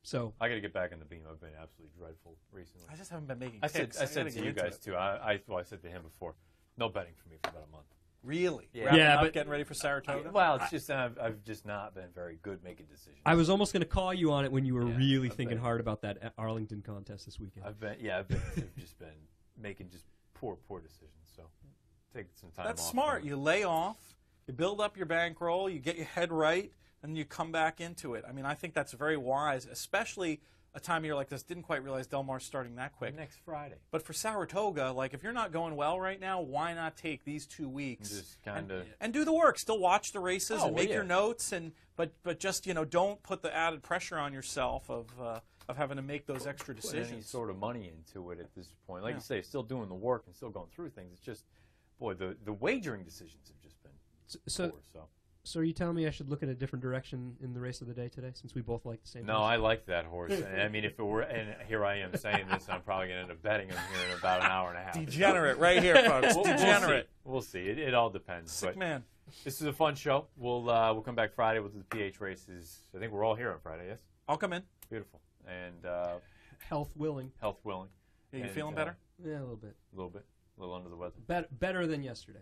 So I got to get back in the beam. I've been absolutely dreadful recently. I just haven't been making I said picks. to gotta get you into guys it. too. I said to him before, no betting for me for about a month. Really? Yeah. Wrapping Yeah, up, but- getting ready for Saratoga. Well, it's just I've just not been very good making decisions. I was almost going to call you on it when you were Yeah, really I've thinking been- hard about that Arlington contest this weekend. I've just been making just poor decisions. So take some time. That's off smart. from it. You lay off, you build up your bankroll, you get your head right, and you come back into it. I mean, I think that's very wise, especially a time of year like this. Didn't quite realize Del Mar's starting that quick. next Friday. But for Saratoga, like if you're not going well right now, why not take these 2 weeks Just kind of. and do the work? Still watch the races Oh, and well, make yeah. your notes, but just don't put the added pressure on yourself of having to make those extra Put any decisions. sort of money into it at this point. Like Yeah. you say, still doing the work and still going through things. It's just, boy, the wagering decisions have just been So, poor. So so are you telling me I should look in a different direction in the race of the day today, since we both like the same? no, horse? I like that horse. And I mean, if it were, and here I am saying this, I'm probably going to end up betting him here in about an hour and a half. Degenerate right here, folks. Degenerate. We'll see. It all depends. Sick But man. this is a fun show. We'll come back Friday. We'll do the PH races. I think we're all here on Friday. Yes. I'll come in. Beautiful. And Health willing. health willing. Are you And, feeling better? Yeah, a little bit. A little bit. A little under the weather. Better than yesterday.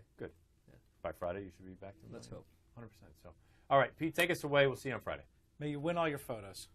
By Friday, you should be back to Let's hope. 100%. So, all right, Pete, take us away. We'll see you on Friday. May you win all your photos.